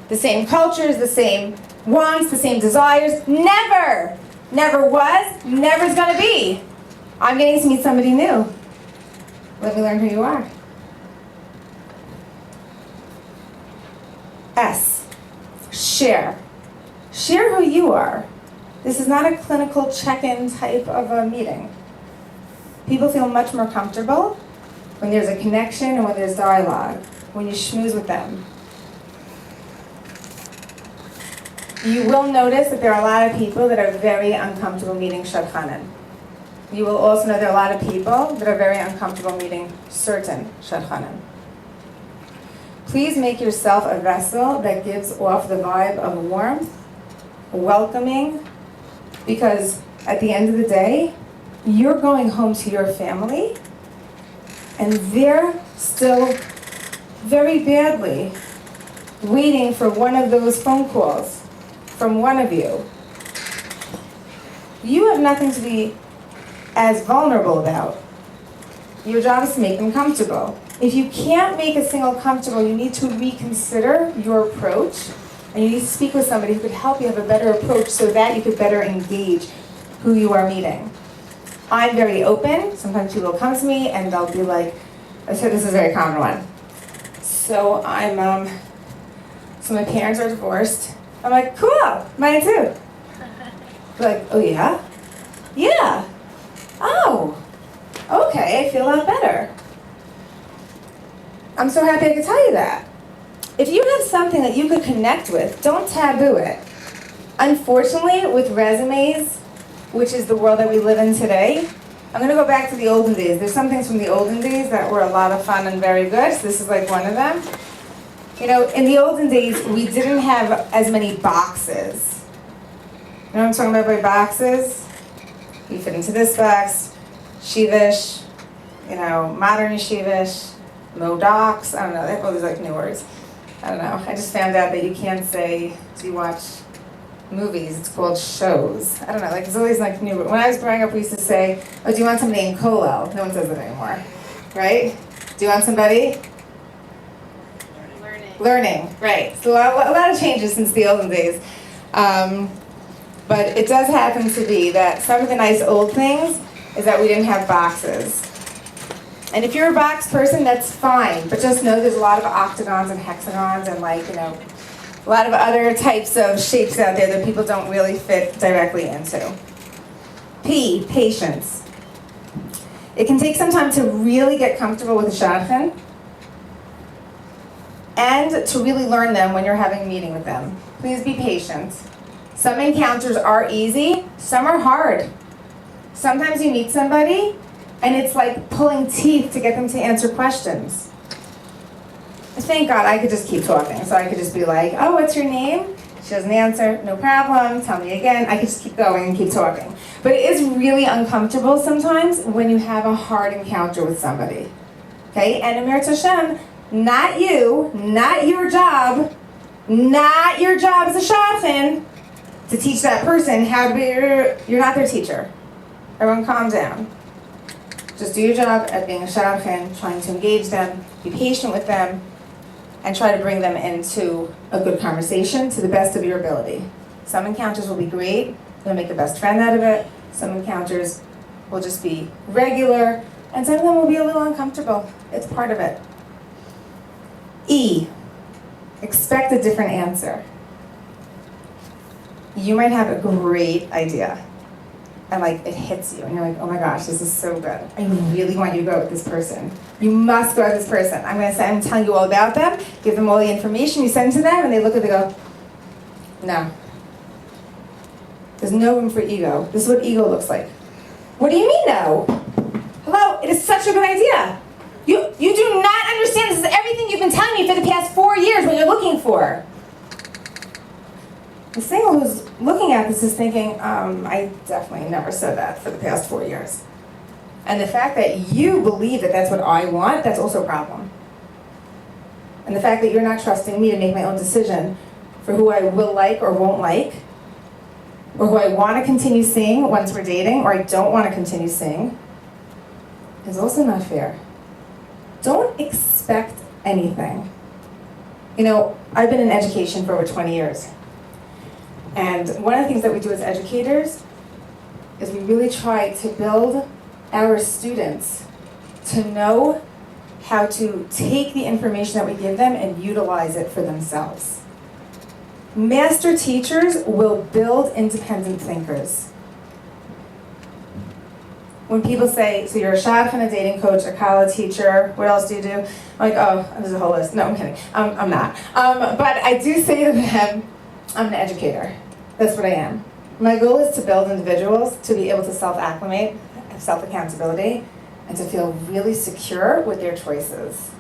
the same cultures, the same wants, the same desires. Never! Never was, never is going to be. I'm getting to meet somebody new. Let me learn who you are. S. Share. Share who you are. This is not a clinical check-in type of a meeting. People feel much more comfortable when there's a connection and when there's dialogue, when you schmooze with them. You will notice that there are a lot of people that are very uncomfortable meeting shadchanim. You will also know there are a lot of people that are very uncomfortable meeting certain shadchanim. Please make yourself a vessel that gives off the vibe of warmth, welcoming, because at the end of the day, you're going home to your family, and they're still very badly waiting for one of those phone calls from one of you. You have nothing to be as vulnerable about. Your job is to make them comfortable. If you can't make a single comfortable, you need to reconsider your approach, and you need to speak with somebody who could help you have a better approach so that you could better engage who you are meeting. I'm very open. Sometimes people will come to me and they'll be like, this is a very common one. So so my parents are divorced. I'm like, cool, mine too. They're like, oh yeah? Yeah. Oh, okay, I feel a lot better. I'm so happy I could tell you that. If you have something that you could connect with, don't taboo it. Unfortunately, with resumes, which is the world that we live in today, I'm going to go back to the olden days. There's some things from the olden days that were a lot of fun and very good, so this is like one of them. You know, in the olden days, we didn't have as many boxes. You know what I'm talking about by boxes? You fit into this box, Shivish, you know, modern Yeshivish, Modocs, I don't know, they have all these like new words. I don't know, I just found out that you can't say, do you watch movies? It's called shows. I don't know, like there's always like new, when I was growing up we used to say, oh, do you want somebody in Kollel? No one says it anymore, right? Do you want somebody? Learning, right. So a lot of changes since the olden days. But it does happen to be that some of the nice old things is that we didn't have boxes. And if you're a box person, that's fine. But just know there's a lot of octagons and hexagons and like, you know, a lot of other types of shapes out there that people don't really fit directly into. P, patience. It can take some time to really get comfortable with a shadchan and to really learn them when you're having a meeting with them. Please be patient. Some encounters are easy, some are hard. Sometimes you meet somebody and it's like pulling teeth to get them to answer questions. Thank God I could just keep talking. So I could just be like, oh, what's your name? She doesn't answer, no problem, tell me again. I could just keep going and keep talking. But it is really uncomfortable sometimes when you have a hard encounter with somebody. Okay, and Amir Tashem, not you, not your job as a shadchan to teach that person how to be, you're not their teacher. Everyone calm down. Just do your job at being a shadchan, trying to engage them, be patient with them, and try to bring them into a good conversation to the best of your ability. Some encounters will be great, you'll make the best friend out of it. Some encounters will just be regular, and some of them will be a little uncomfortable. It's part of it. E, expect a different answer. You might have a great idea, and like it hits you, and you're like, oh my gosh, this is so good. I really want you to go with this person. You must go with this person. I'm telling you all about them, give them all the information you send to them, and they look at it and go, no. There's no room for ego. This is what ego looks like. What do you mean no? Hello, it is such a good idea. You do not understand. This is everything you've been telling me for the past 4 years what you're looking for. The single who's looking at this is thinking, I definitely never said that for the past 4 years. And the fact that you believe that that's what I want, that's also a problem. And the fact that you're not trusting me to make my own decision for who I will like or won't like, or who I want to continue seeing once we're dating, or I don't want to continue seeing, is also not fair. Don't expect anything. You know, I've been in education for over 20 years. And one of the things that we do as educators is we really try to build our students to know how to take the information that we give them and utilize it for themselves. Master teachers will build independent thinkers. When people say, so you're a shadchan, a dating coach, a college teacher, what else do you do? I'm like, oh, there's a whole list. No, I'm kidding. I'm not. But I do say to them, I'm an educator. That's what I am. My goal is to build individuals to be able to self-acclimate, have self-accountability, and to feel really secure with their choices.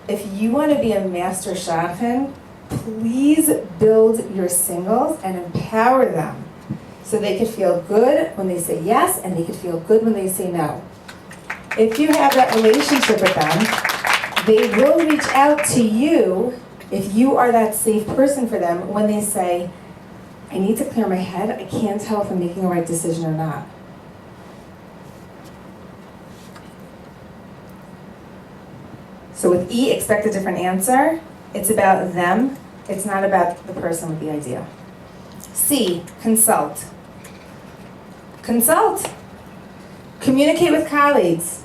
If you want to be a master shadchan, please build your singles and empower them so they could feel good when they say yes and they could feel good when they say no. If you have that relationship with them, they will reach out to you if you are that safe person for them when they say, I need to clear my head, I can't tell if I'm making the right decision or not. So with E, expect a different answer. It's about them. It's not about the person with the idea. C, consult. Consult. Communicate with colleagues,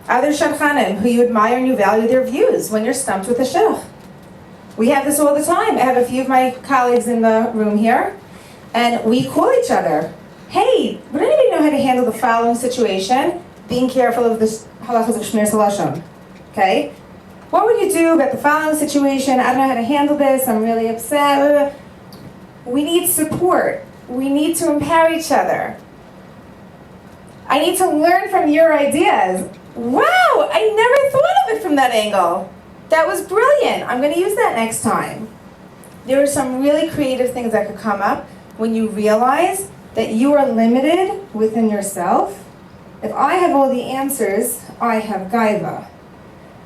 other shadchanim who you admire and you value their views when you're stumped with a shidduch. We have this all the time. I have a few of my colleagues in the room here, and we call each other. Hey, would anybody know how to handle the following situation? Being careful of the halachas of shmiras halashon. Okay? What would you do about the following situation? I don't know how to handle this. I'm really upset. We need support. We need to empower each other. I need to learn from your ideas. Wow, I never thought of it from that angle. That was brilliant. I'm going to use that next time. There are some really creative things that could come up when you realize that you are limited within yourself. If I have all the answers, I have gaiva.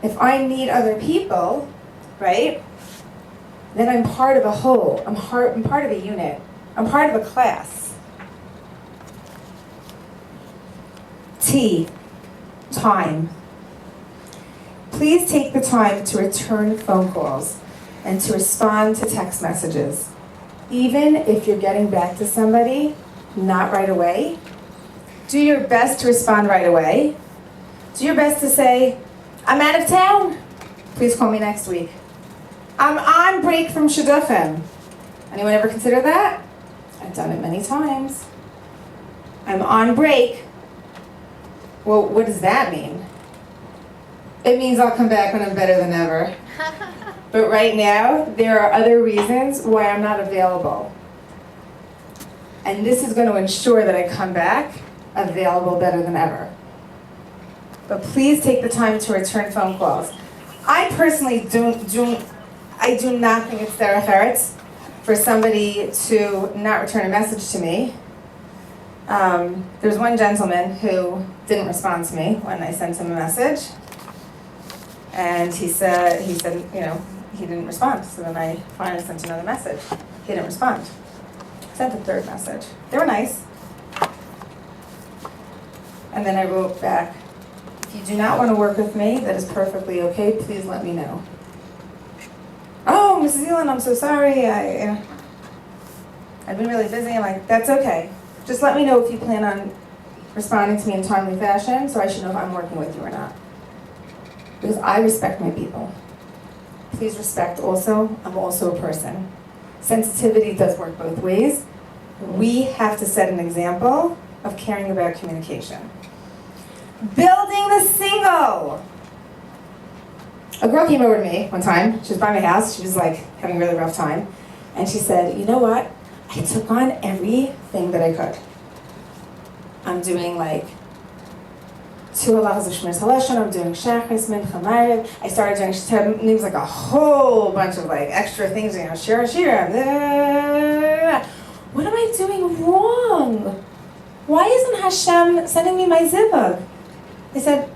If I need other people, right, then I'm part of a whole. I'm part of a unit. I'm part of a class. T, time. Please take the time to return phone calls and to respond to text messages. Even if you're getting back to somebody, not right away, do your best to respond right away. Do your best to say, I'm out of town. Please call me next week. I'm on break from shidduchim. Anyone ever consider that? I've done it many times. I'm on break. Well, what does that mean? It means I'll come back when I'm better than ever. But right now, there are other reasons why I'm not available. And this is going to ensure that I come back available better than ever. But please take the time to return phone calls. I personally do not think it's derech eretz for somebody to not return a message to me. There's one gentleman who didn't respond to me when I sent him a message. And he said, you know, he didn't respond. So then I finally sent another message. He didn't respond. Sent a third message. They were nice. And then I wrote back, if you do not want to work with me, that is perfectly okay. Please let me know. oh, Mrs. Elin, I'm so sorry. I've been really busy. I'm like, that's okay. Just let me know if you plan on responding to me in a timely fashion, so I should know if I'm working with you or not. Because I respect my people. Please respect also, I'm also a person. Sensitivity does work both ways. We have to set an example of caring about communication. Building the single. A girl came over to me one time. She was by my house. She was like having a really rough time. And she said, you know what? I took on everything that I could. I'm doing like 2 halachas of Shmiras Halashon. I'm doing Shachris, Mincha, Maariv. I started doing Shadchanim. It was like a whole bunch of like extra things, you know, Shira. What am I doing wrong? Why isn't Hashem sending me my zibug? I said,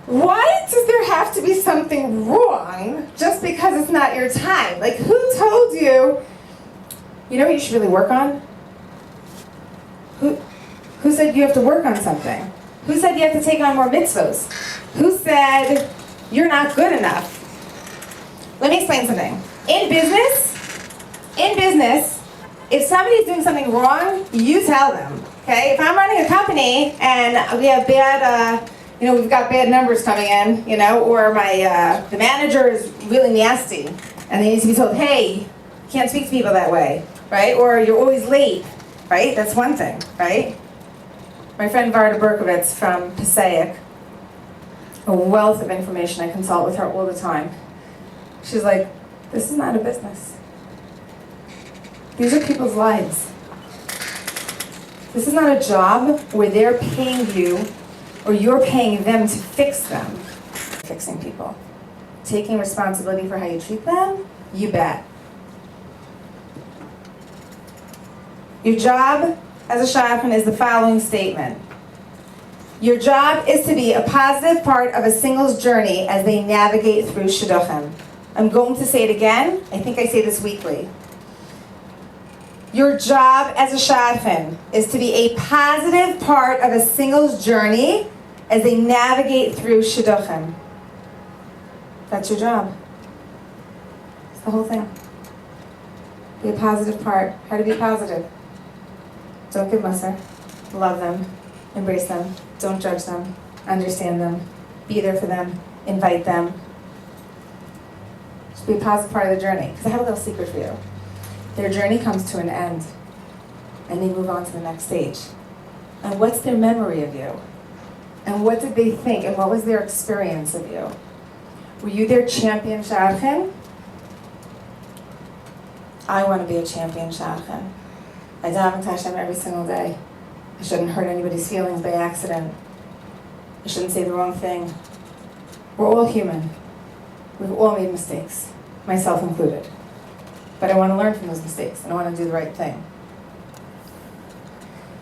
why does there have to be something wrong just because it's not your time? Like, who told you, you know what you should really work on? Who said you have to work on something? Who said you have to take on more mitzvos? Who said you're not good enough? Let me explain something. In business, if somebody's doing something wrong, you tell them, okay? If I'm running a company and we have bad, we've got bad numbers coming in, or the manager is really nasty, and they need to be told, hey, you can't speak to people that way, right? Or you're always late, right? That's one thing, right? My friend Varda Berkovitz from Passaic, a wealth of information, I consult with her all the time. She's like, this is not a business. These are people's lives. This is not a job where they're paying you or you're paying them to fix them. Fixing people. Taking responsibility for how you treat them, you bet. Your job as a shadchan is the following statement. Your job is to be a positive part of a single's journey as they navigate through shidduchim. I'm going to say it again. I think I say this weekly. Your job as a shadchan is to be a positive part of a single's journey as they navigate through shidduchim. That's your job. It's the whole thing. Be a positive part. How to be positive? Don't give mussar. Love them. Embrace them. Don't judge them. Understand them. Be there for them. Invite them. Just be a positive part of the journey. Because I have a little secret for you. Their journey comes to an end. And they move on to the next stage. And what's their memory of you? And what did they think? And what was their experience of you? Were you their champion shadchan? I want to be a champion shadchan. I daven to Hashem every single day. I shouldn't hurt anybody's feelings by accident. I shouldn't say the wrong thing. We're all human. We've all made mistakes, myself included. But I want to learn from those mistakes, and I want to do the right thing.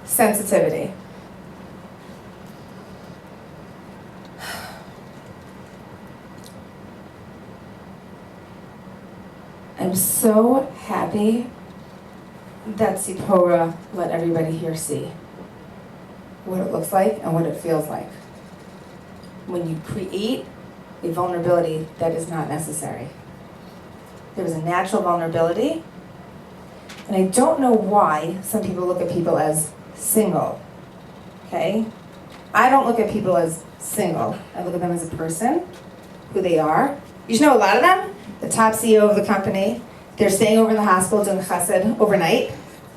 Sensitivity. I'm so happy that Tzipora let everybody here see what it looks like and what it feels like when you create a vulnerability that is not necessary. There was a natural vulnerability, and I don't know why some people look at people as single, okay? I don't look at people as single. I look at them as a person, who they are. You should know a lot of them, the top CEO of the company, they're staying over in the hospital doing chesed overnight,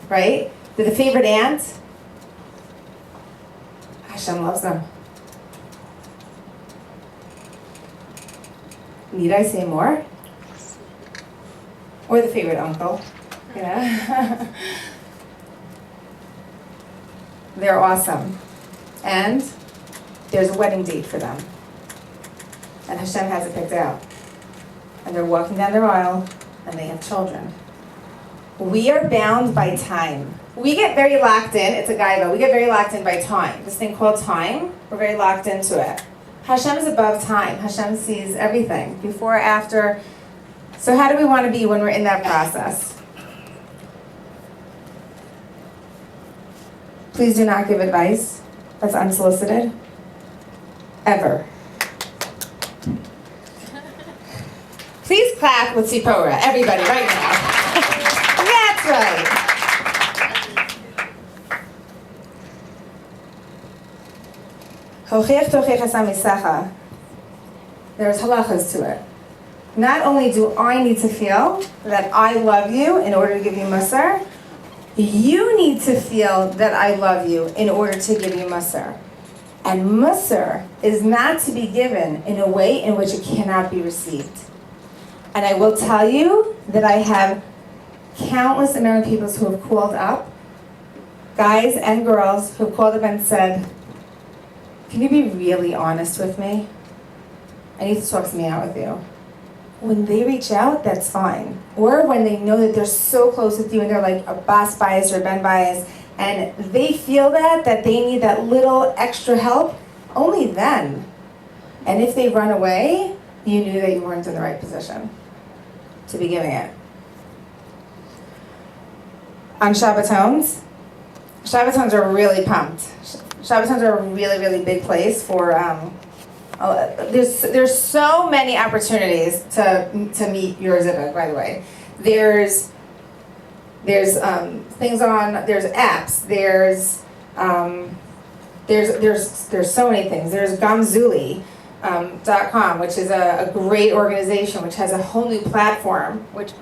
right? They're the favorite aunt. Hashem loves them. Need I say more? Or the favorite uncle, They're awesome. And there's a wedding date for them. And Hashem has it picked out. And they're walking down the aisle, and they have children. We are bound by time. We get very locked in. It's a gaiva. We get very locked in by time. This thing called time, we're very locked into it. Hashem is above time. Hashem sees everything, before, after. So how do we want to be when we're in that process? Please do not give advice that's unsolicited. Ever. Please clap with Tzipora. Everybody, right now. That's right. There's halachas to it. Not only do I need to feel that I love you in order to give you musar, you need to feel that I love you in order to give you musar. And musar is not to be given in a way in which it cannot be received. And I will tell you that I have countless amount of people who have called up, guys and girls who have called up and said, can you be really honest with me? I need to talk something out with you. When they reach out, that's fine. Or when they know that they're so close with you and they're like a boss bias or ben bias, and they feel that they need that little extra help, only then. And if they run away, you knew that you weren't in the right position to be giving it. On Shabbatons are really pumped. Shabbatons are a really, really big place for, there's so many opportunities to meet your zivug, by the way. There's things on, there's apps, there's so many things. There's Gamzuli.com, which is a great organization, which has a whole new platform, which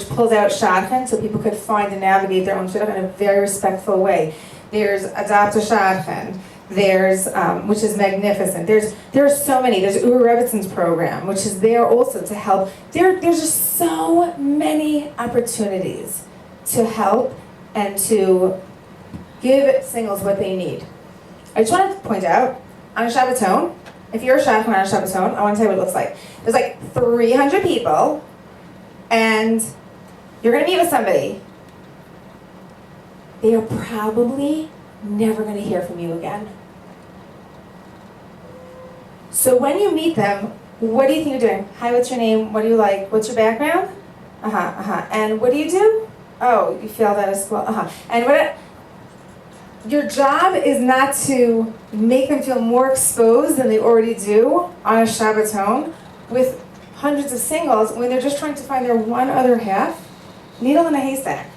pulls out shadchan so people could find and navigate their own shidduch in a very respectful way. There's Adopt a Shadchan. There's, which is magnificent. There's so many. There's Uri Rebbitzon's program, which is there also to help. There's just so many opportunities to help and to give singles what they need. I just wanted to point out, on a Shabbaton, if you're a shadchan on a Shabbaton, I want to tell you what it looks like. There's like 300 people, and you're going to meet with somebody. They are probably never going to hear from you again. So when you meet them, what do you think you're doing? Hi, what's your name? What do you like? What's your background? And what do you do? Oh, you failed out of school. And your job is not to make them feel more exposed than they already do on a Shabbaton with hundreds of singles when they're just trying to find their one other half, needle in a haystack.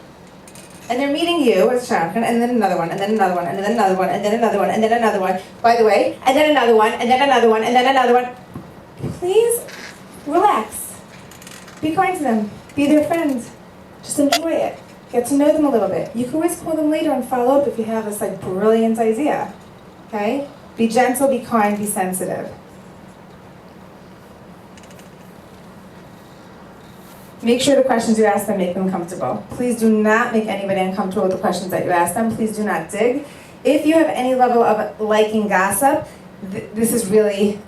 And they're meeting you as a shadchan, and then another one, and then another one, and then another one, and then another one, and then another one, by the way, and then another one, and then another one, and then another one. Please, relax. Be kind to them. Be their friend. Just enjoy it. Get to know them a little bit. You can always call them later and follow up if you have this like brilliant idea. Okay? Be gentle, be kind, be sensitive. Make sure the questions you ask them make them comfortable. Please do not make anybody uncomfortable with the questions that you ask them. Please do not dig. If you have any level of liking gossip, this is really,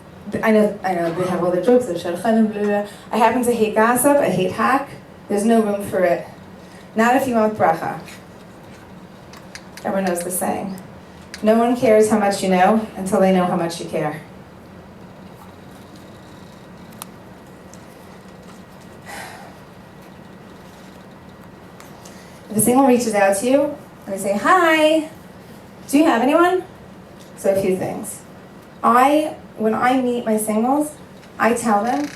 I know they have all the jokes, the Shadchanim, blah, blah. I happen to hate gossip, I hate hack. There's no room for it. Not if you want bracha. Everyone knows the saying. No one cares how much you know until they know how much you care. If a single reaches out to you and they say, hi, do you have anyone? So a few things. When I meet my singles, I tell them,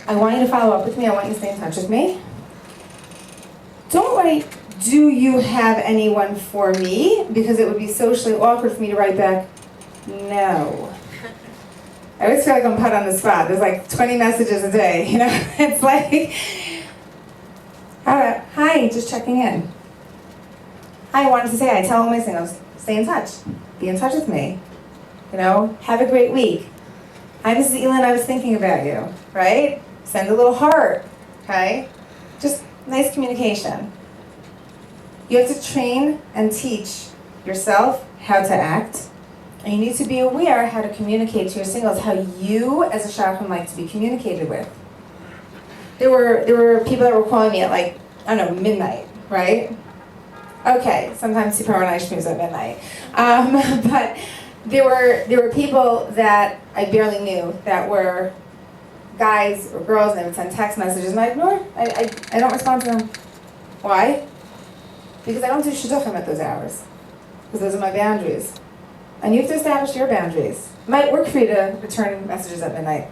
I want you to follow up with me, I want you to stay in touch with me. Don't write, do you have anyone for me? Because it would be socially awkward for me to write back, no. I always feel like I'm put on the spot. There's like 20 messages a day, you know? It's like, hi, just checking in. I wanted to say, I tell all my singles, stay in touch. Be in touch with me. You know, have a great week. Hi, Mrs. Elin, I was thinking about you, right? Send a little heart, okay? Just nice communication. You have to train and teach yourself how to act. And you need to be aware how to communicate to your singles, how you as a shadchan like to be communicated with. There were people that were calling me at like, I don't know, midnight, right? Okay, sometimes Tzipora and I schmooze at midnight. But there were people that I barely knew that were guys or girls, and they would send text messages, and I ignore. I don't respond to them. Why? Because I don't do shidduchim at those hours. Because those are my boundaries. And you have to establish your boundaries. It might work for you to return messages at midnight.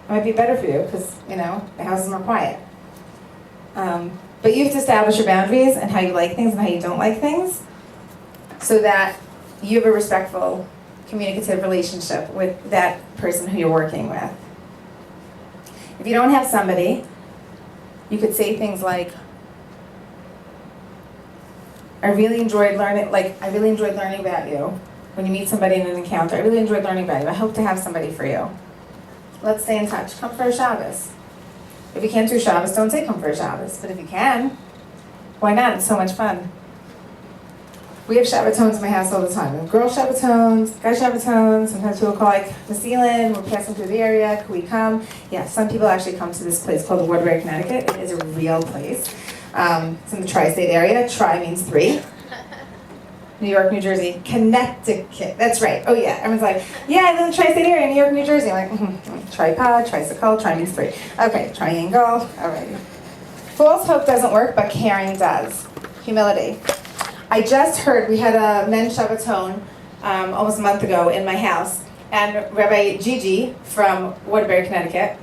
It might be better for you because, the house is more quiet. But you have to establish your boundaries and how you like things and how you don't like things so that you have a respectful, communicative relationship with that person who you're working with. If you don't have somebody, you could say things like, I really enjoyed learning about you. When you meet somebody in an encounter, I really enjoyed learning about you. I hope to have somebody for you. Let's stay in touch. Come for a Shabbos. If you can't do Shabbos, don't say come for a Shabbos. But if you can, why not? It's so much fun. We have Shabbatones in my house all the time. We have girl Shabbatones, guy Shabbatones. Sometimes people call Miss Elin, we're passing through the area, can we come? Yeah, some people actually come to this place called the Waterbury, Connecticut. It is a real place. It's in the tri-state area. Tri means 3. New York, New Jersey, Connecticut. That's right. Oh yeah, everyone's like, yeah, I live in the tri-state area, New York, New Jersey. I'm like, tripod, tricycle, tri means 3. Okay, triangle, all right. False hope doesn't work, but caring does. Humility. I just heard, we had a men's Shabbaton almost a month ago in my house, and Rabbi Gigi from Waterbury, Connecticut,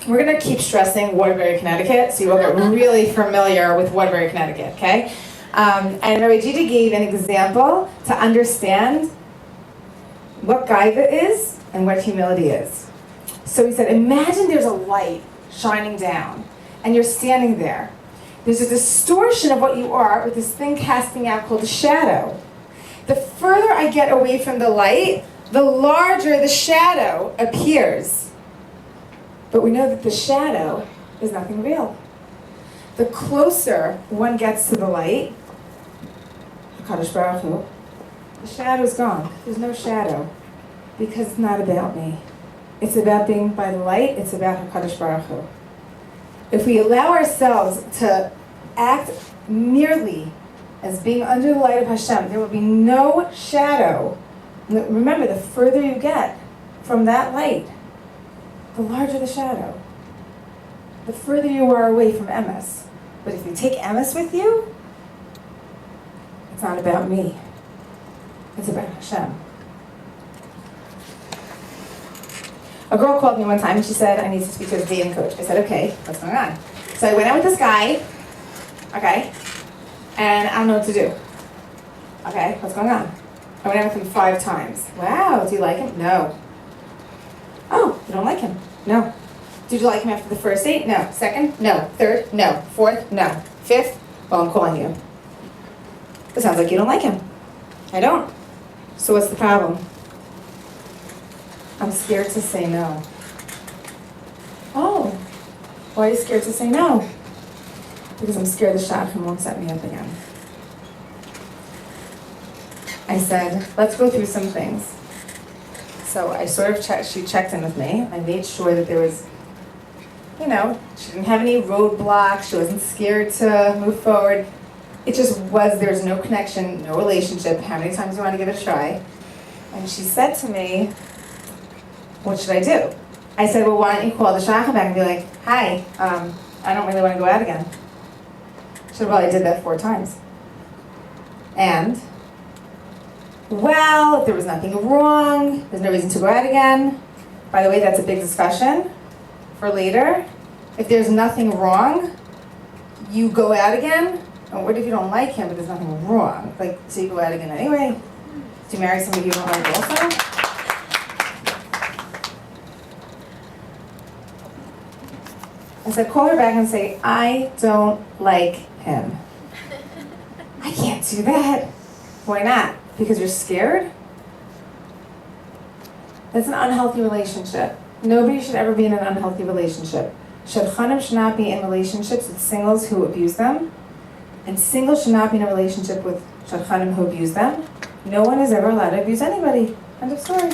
we're gonna keep stressing Waterbury, Connecticut, so you will get really familiar with Waterbury, Connecticut, okay? And Rabbi Gigi gave an example to understand what gaiva is and what humility is. So he said, imagine there's a light shining down, and you're standing there. There's a distortion of what you are with this thing casting out called a shadow. The further I get away from the light, the larger the shadow appears. But we know that the shadow is nothing real. The closer one gets to the light, HaKadosh Baruch Hu, the shadow is gone. There's no shadow because it's not about me. It's about being by the light. It's about HaKadosh Baruch Hu. If we allow ourselves to act merely as being under the light of Hashem, there will be no shadow. Remember, the further you get from that light, the larger the shadow. The further you are away from emes. But if you take emes with you, it's not about me. It's about Hashem. A girl called me one time and she said, I need to speak to a dating coach. I said, okay, what's going on? So I went out with this guy, okay, and I don't know what to do. Okay, what's going on? I went out with him 5 times. Wow, do you like him? No. Oh, you don't like him? No. Did you like him after the first date? No. Second? No. Third? No. Fourth? No. Fifth? Well, I'm calling you. It sounds like you don't like him. I don't. So what's the problem? I'm scared to say no. Oh, why are you scared to say no? Because I'm scared the shadchan won't set me up again. I said, let's go through some things. So I sort of she checked in with me. I made sure that there was, she didn't have any roadblocks. She wasn't scared to move forward. It just was, there was no connection, no relationship. How many times do you want to give it a try? And she said to me, what should I do? I said, well, why don't you call the shadchan back and be like, hi, I don't really want to go out again. She said, well, I did that 4 times. And, well, if there was nothing wrong, there's no reason to go out again. By the way, that's a big discussion for later. If there's nothing wrong, you go out again. And what if you don't like him, but there's nothing wrong? Like, so you go out again anyway? Do you marry somebody you don't like also? I said, call her back and say, I don't like him. I can't do that. Why not? Because you're scared? That's an unhealthy relationship. Nobody should ever be in an unhealthy relationship. Shadchanim should not be in relationships with singles who abuse them. And singles should not be in a relationship with shadchanim who abuse them. No one is ever allowed to abuse anybody. End of story.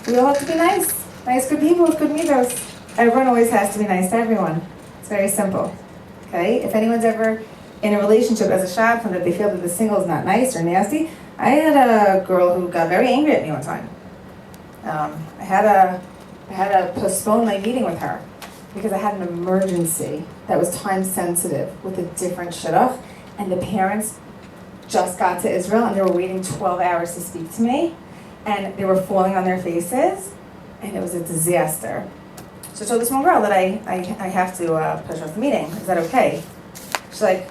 We all have to be nice. Nice, good people with good midos. Everyone always has to be nice to everyone. It's very simple. Okay? If anyone's ever in a relationship as a shadchan that they feel that the single is not nice or nasty, I had a girl who got very angry at me one time. I had to postpone my meeting with her because I had an emergency that was time sensitive with a different shidduch, and the parents just got to Israel and they were waiting 12 hours to speak to me, and they were falling on their faces, and it was a disaster. So I told this one girl that I have to push her off the meeting. Is that okay? She's like,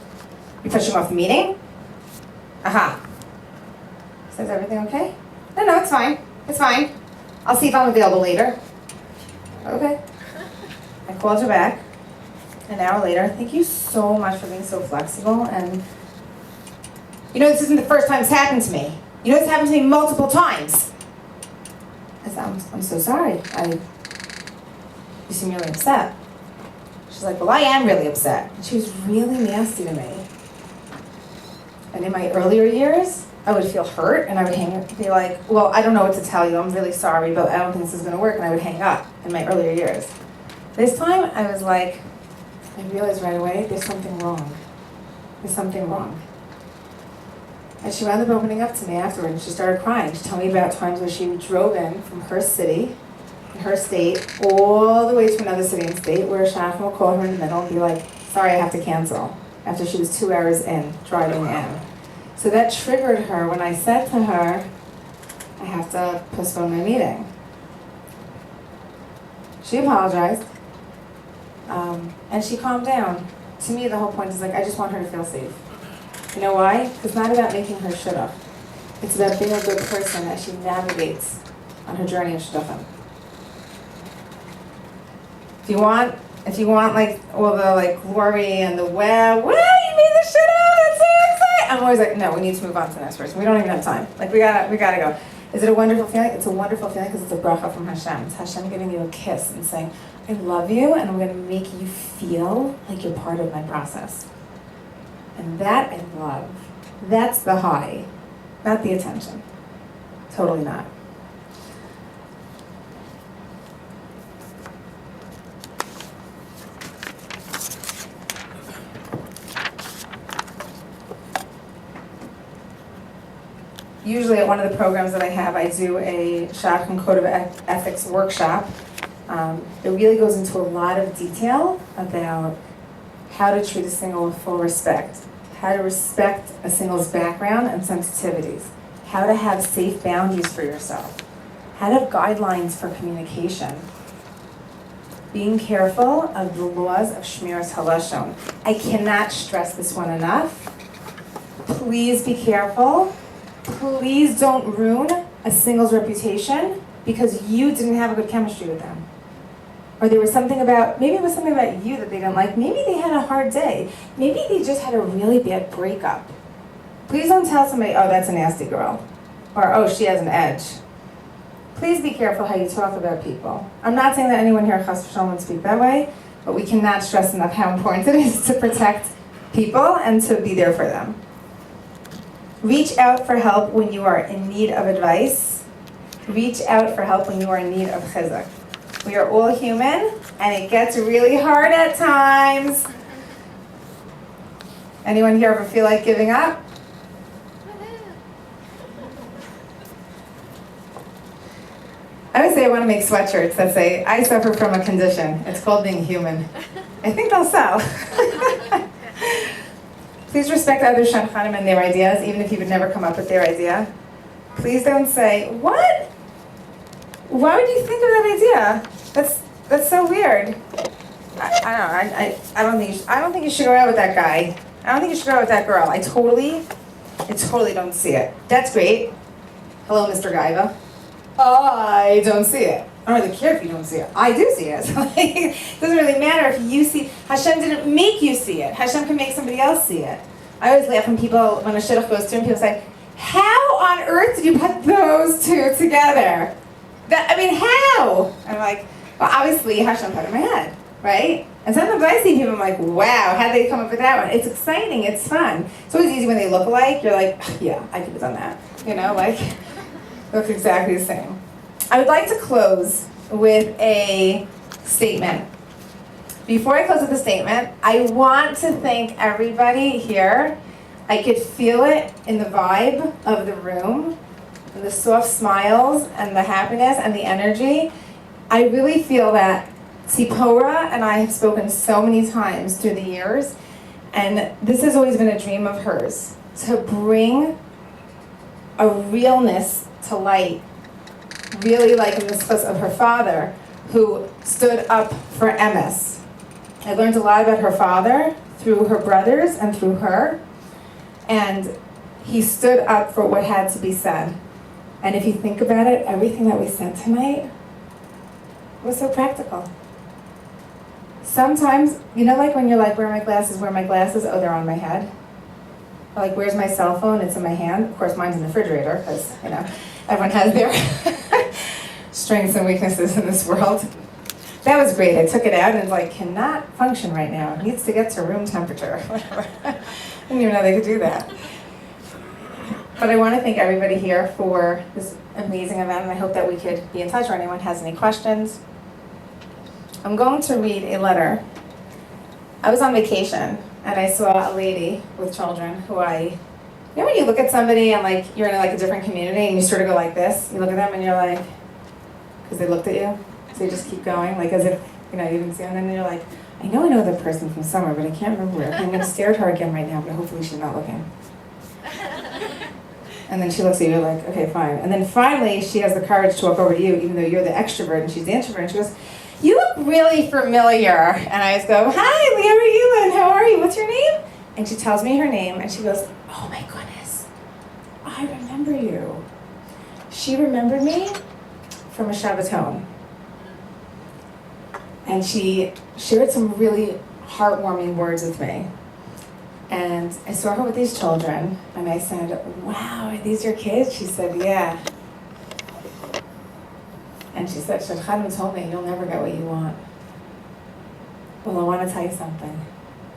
you pushing off the meeting? Aha. Says everything okay? No, it's fine. It's fine. I'll see if I'm available later. Okay. I called her back an hour later. Thank you so much for being so flexible. And you know, this isn't the first time it's happened to me. You know, it's happened to me multiple times. I said, I'm so sorry. You seem really upset. She's like, well, I am really upset. And she was really nasty to me. And in my earlier years, I would feel hurt and I would be like, well, I don't know what to tell you. I'm really sorry, but I don't think this is going to work. And I would hang up in my earlier years. This time, I was like, I realized right away, there's something wrong. There's something wrong. And she wound up opening up to me afterward, and she started crying. She told me about times where she drove in from her city, in her state, all the way to another city and state, where a shadchan will call her in the middle and be like, sorry, I have to cancel, after she was 2 hours in, driving in. So that triggered her when I said to her, I have to postpone my meeting. She apologized, and she calmed down. To me, the whole point is like, I just want her to feel safe. You know why? It's not about making her shidduch. It's about being a good person as she navigates on her journey of shidduchim. If you want like all the like glory and the wow, you made the shidduch, that's so exciting. I'm always like, no, we need to move on to the next person. We don't even have time. Like we gotta go. Is it a wonderful feeling? It's a wonderful feeling because it's a bracha from Hashem. It's Hashem giving you a kiss and saying, I love you, and I'm going to make you feel like you're part of my process. And that I love. That's the high, not the attention. Totally not. Usually at one of the programs that I have, I do a shadchan code of ethics workshop. It really goes into a lot of detail about how to treat a single with full respect, how to respect a single's background and sensitivities, how to have safe boundaries for yourself, how to have guidelines for communication, being careful of the laws of shmiras halashon. I cannot stress this one enough. Please be careful. Please don't ruin a single's reputation because you didn't have a good chemistry with them. Or there was something about, maybe it was something about you that they didn't like. Maybe they had a hard day. Maybe they just had a really bad breakup. Please don't tell somebody, oh, that's a nasty girl. Or, oh, she has an edge. Please be careful how you talk about people. I'm not saying that anyone here chas v'shalom would speak that way, but we cannot stress enough how important it is to protect people and to be there for them. Reach out for help when you are in need of advice. Reach out for help when you are in need of chizuk. We are all human, and it gets really hard at times. Anyone here ever feel like giving up? I always say I want to make sweatshirts that say, I suffer from a condition. It's called being human. I think they'll sell. Please respect other shadchanim and their ideas, even if you would never come up with their idea. Please don't say, what? Why would you think of that idea? That's so weird. I don't think you should go out with that guy. I don't think you should go out with that girl. I totally don't see it. That's great. Hello, Mr. Gaiva. I don't see it. I don't really care if you don't see it. I do see it. It doesn't really matter if you see. Hashem didn't make you see it. Hashem can make somebody else see it. I always laugh when a shidduch goes through and people say, how on earth did you put those two together? How? I'm like, well, obviously Hashem put it in my head, right? And sometimes I see people, I'm like, wow, how did they come up with that one? It's exciting, it's fun. It's always easy when they look alike. You're like, yeah, I could have done that. Looks exactly the same. I would like to close with a statement. Before I close with the statement, I want to thank everybody here. I could feel it in the vibe of the room, and the soft smiles, and the happiness, and the energy. I really feel that Tzipora and I have spoken so many times through the years, and this has always been a dream of hers, to bring a realness to light, really like in the case of her father, who stood up for emes. I learned a lot about her father through her brothers and through her. And he stood up for what had to be said. And if you think about it, everything that we said tonight was so practical. Sometimes, like when you're like, where are my glasses, where are my glasses? Oh, they're on my head. Or like, where's my cell phone? It's in my hand. Of course, mine's in the refrigerator, because, everyone has their strengths and weaknesses in this world. That was great. I took it out and it's like, cannot function right now. It needs to get to room temperature, whatever. I didn't even know they could do that. But I want to thank everybody here for this amazing event, and I hope that we could be in touch or anyone has any questions. I'm going to read a letter. I was on vacation, and I saw a lady with children who when you look at somebody and like you're in like a different community and you sort of go like this, you look at them and you're like, because they looked at you, so you just keep going, like as if, you didn't see them, and then you're like, I know the person from somewhere, but I can't remember where. I'm going to stare at her again right now, but hopefully she's not looking. And then she looks at you like, okay, fine. And then finally, she has the courage to walk over to you, even though you're the extrovert and she's the introvert. And she goes, you look really familiar. And I just go, hi, Leora Elin, how are you? What's your name? And she tells me her name, and she goes, oh my goodness, I remember you. She remembered me from a Shabbaton. And she shared some really heartwarming words with me. And I saw her with these children, and I said, wow, are these your kids? She said, yeah. And she said, Shadchanim told me you'll never get what you want. Well, I want to tell you something.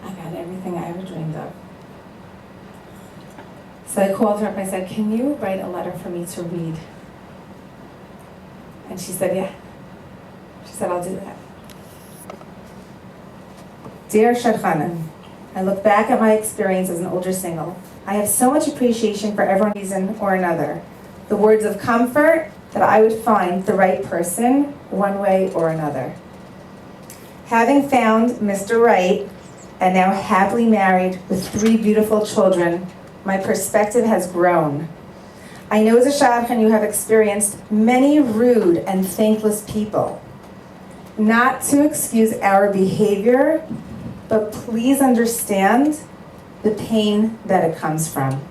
I got everything I ever dreamed of. So I called her up and I said, can you write a letter for me to read? And she said, yeah. She said, I'll do that. Dear Shadchanim, I look back at my experience as an older single. I have so much appreciation for every reason or another. The words of comfort that I would find the right person one way or another. Having found Mr. Right and now happily married with 3 beautiful children, my perspective has grown. I know as a shadchan you have experienced many rude and thankless people. Not to excuse our behavior, but please understand the pain that it comes from.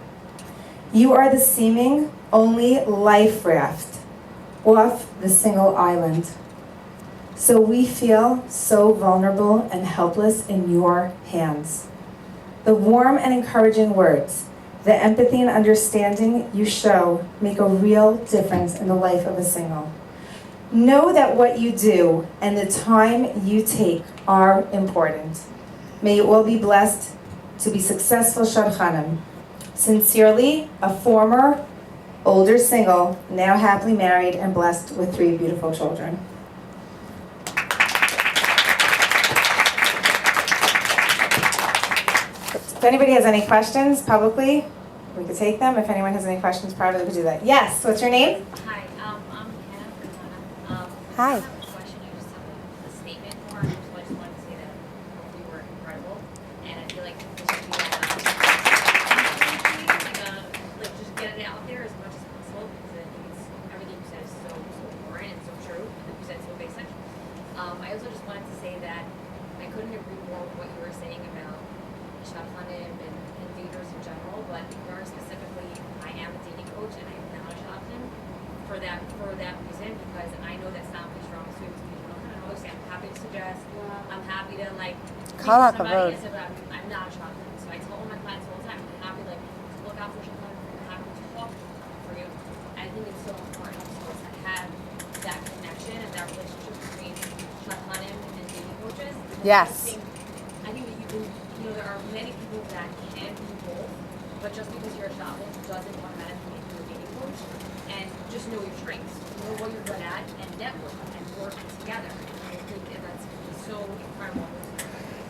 You are the seeming only life raft off the single island. So we feel so vulnerable and helpless in your hands. The warm and encouraging words, the empathy and understanding you show make a real difference in the life of a single. Know that what you do and the time you take are important. May you all be blessed to be successful shadchanim. Sincerely, a former, older single, now happily married and blessed with 3 beautiful children. If anybody has any questions publicly, we could take them. If anyone has any questions privately, we could do that. Yes, what's your name? Hi, I'm Hannah. Hi. I have a question. You just have a statement for me, so I just wanted to say that you were incredible, and I feel like this should be like just get it out there as much as possible, because I think everything you said is so important and so true, and like you said, so basic. I also just wanted to say that I couldn't agree more with what you were saying about shadchanim and daters in general, but more specifically, I am a dating coach and I am not a shadchan for that reason, because I know that's not my strong suit to be shadchan. And obviously, I'm happy to suggest, I'm happy to like Call out the somebody vote. and say, but I'm not a shadchan. So I tell all my clients all the time, I'm happy to look out for shadchan, I'm happy to talk for you. I think it's so important also to have that connection and that relationship between shadchanim and dating coaches. Yes. I think that you can, there are many people that can do both, but just because you're a shadchan doesn't automatically make you a dating coach. And just know your strengths, know what you're good at, and network and work together. I think that that's so incredible.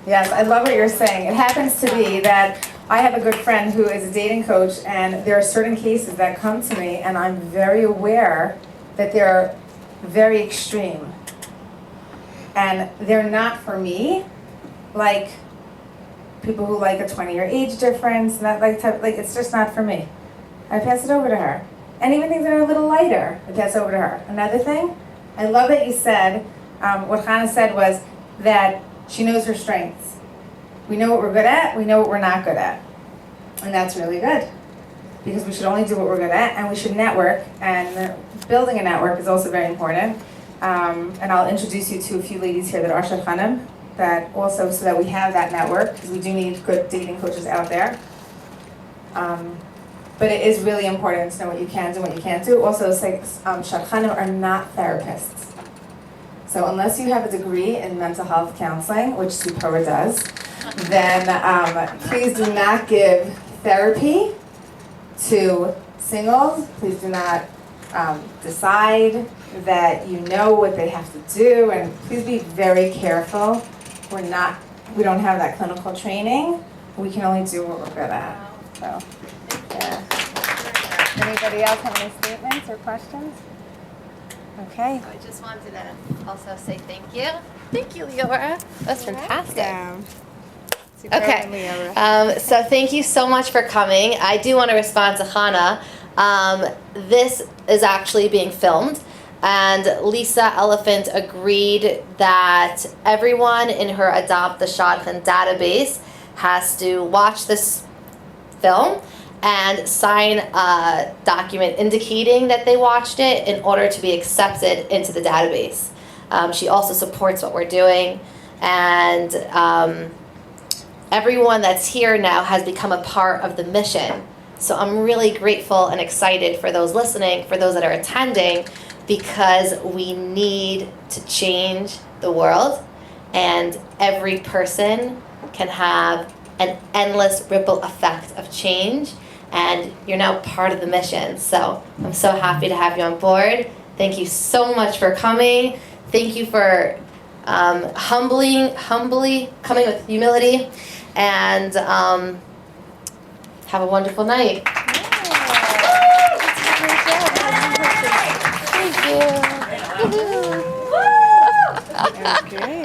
Yes, I love what you're saying. It happens to be that I have a good friend who is a dating coach, and there are certain cases that come to me, and I'm very aware that they're very extreme. And they're not for me, like people who like a 20-year age difference, not like it's just not for me. I pass it over to her. And even things that are a little lighter, I pass over to her. Another thing, I love that you said what Hannah said was that she knows her strengths. We know what we're good at, we know what we're not good at. And that's really good. Because we should only do what we're good at, and we should network, and building a network is also very important. And I'll introduce you to a few ladies here that are Shadchanim, that also, so that we have that network, because we do need good dating coaches out there. But it is really important to know what you can do and what you can't do. Also, Shadchanim are not therapists. So unless you have a degree in mental health counseling, which Tzipora does, then please do not give therapy to singles. Please do not decide that you know what they have to do, and please be very careful. We don't have that clinical training. We can only do what we're good at. So, yeah. Anybody else have any statements or questions? Okay. I just wanted to also say thank you. Thank you, Leora. That's fantastic. Okay. So thank you so much for coming. I do want to respond to Hannah. This is actually being filmed, and Lisa Elephant agreed that everyone in her Adopt the Shadchan database has to watch this film and sign a document indicating that they watched it in order to be accepted into the database. She also supports what we're doing, and everyone that's here now has become a part of the mission. So I'm really grateful and excited for those listening, for those that are attending, because we need to change the world, and every person can have an endless ripple effect of change, and you're now part of the mission. So I'm so happy to have you on board. Thank you so much for coming. Thank you for humbly coming with humility, and have a wonderful night. Thank you. Okay.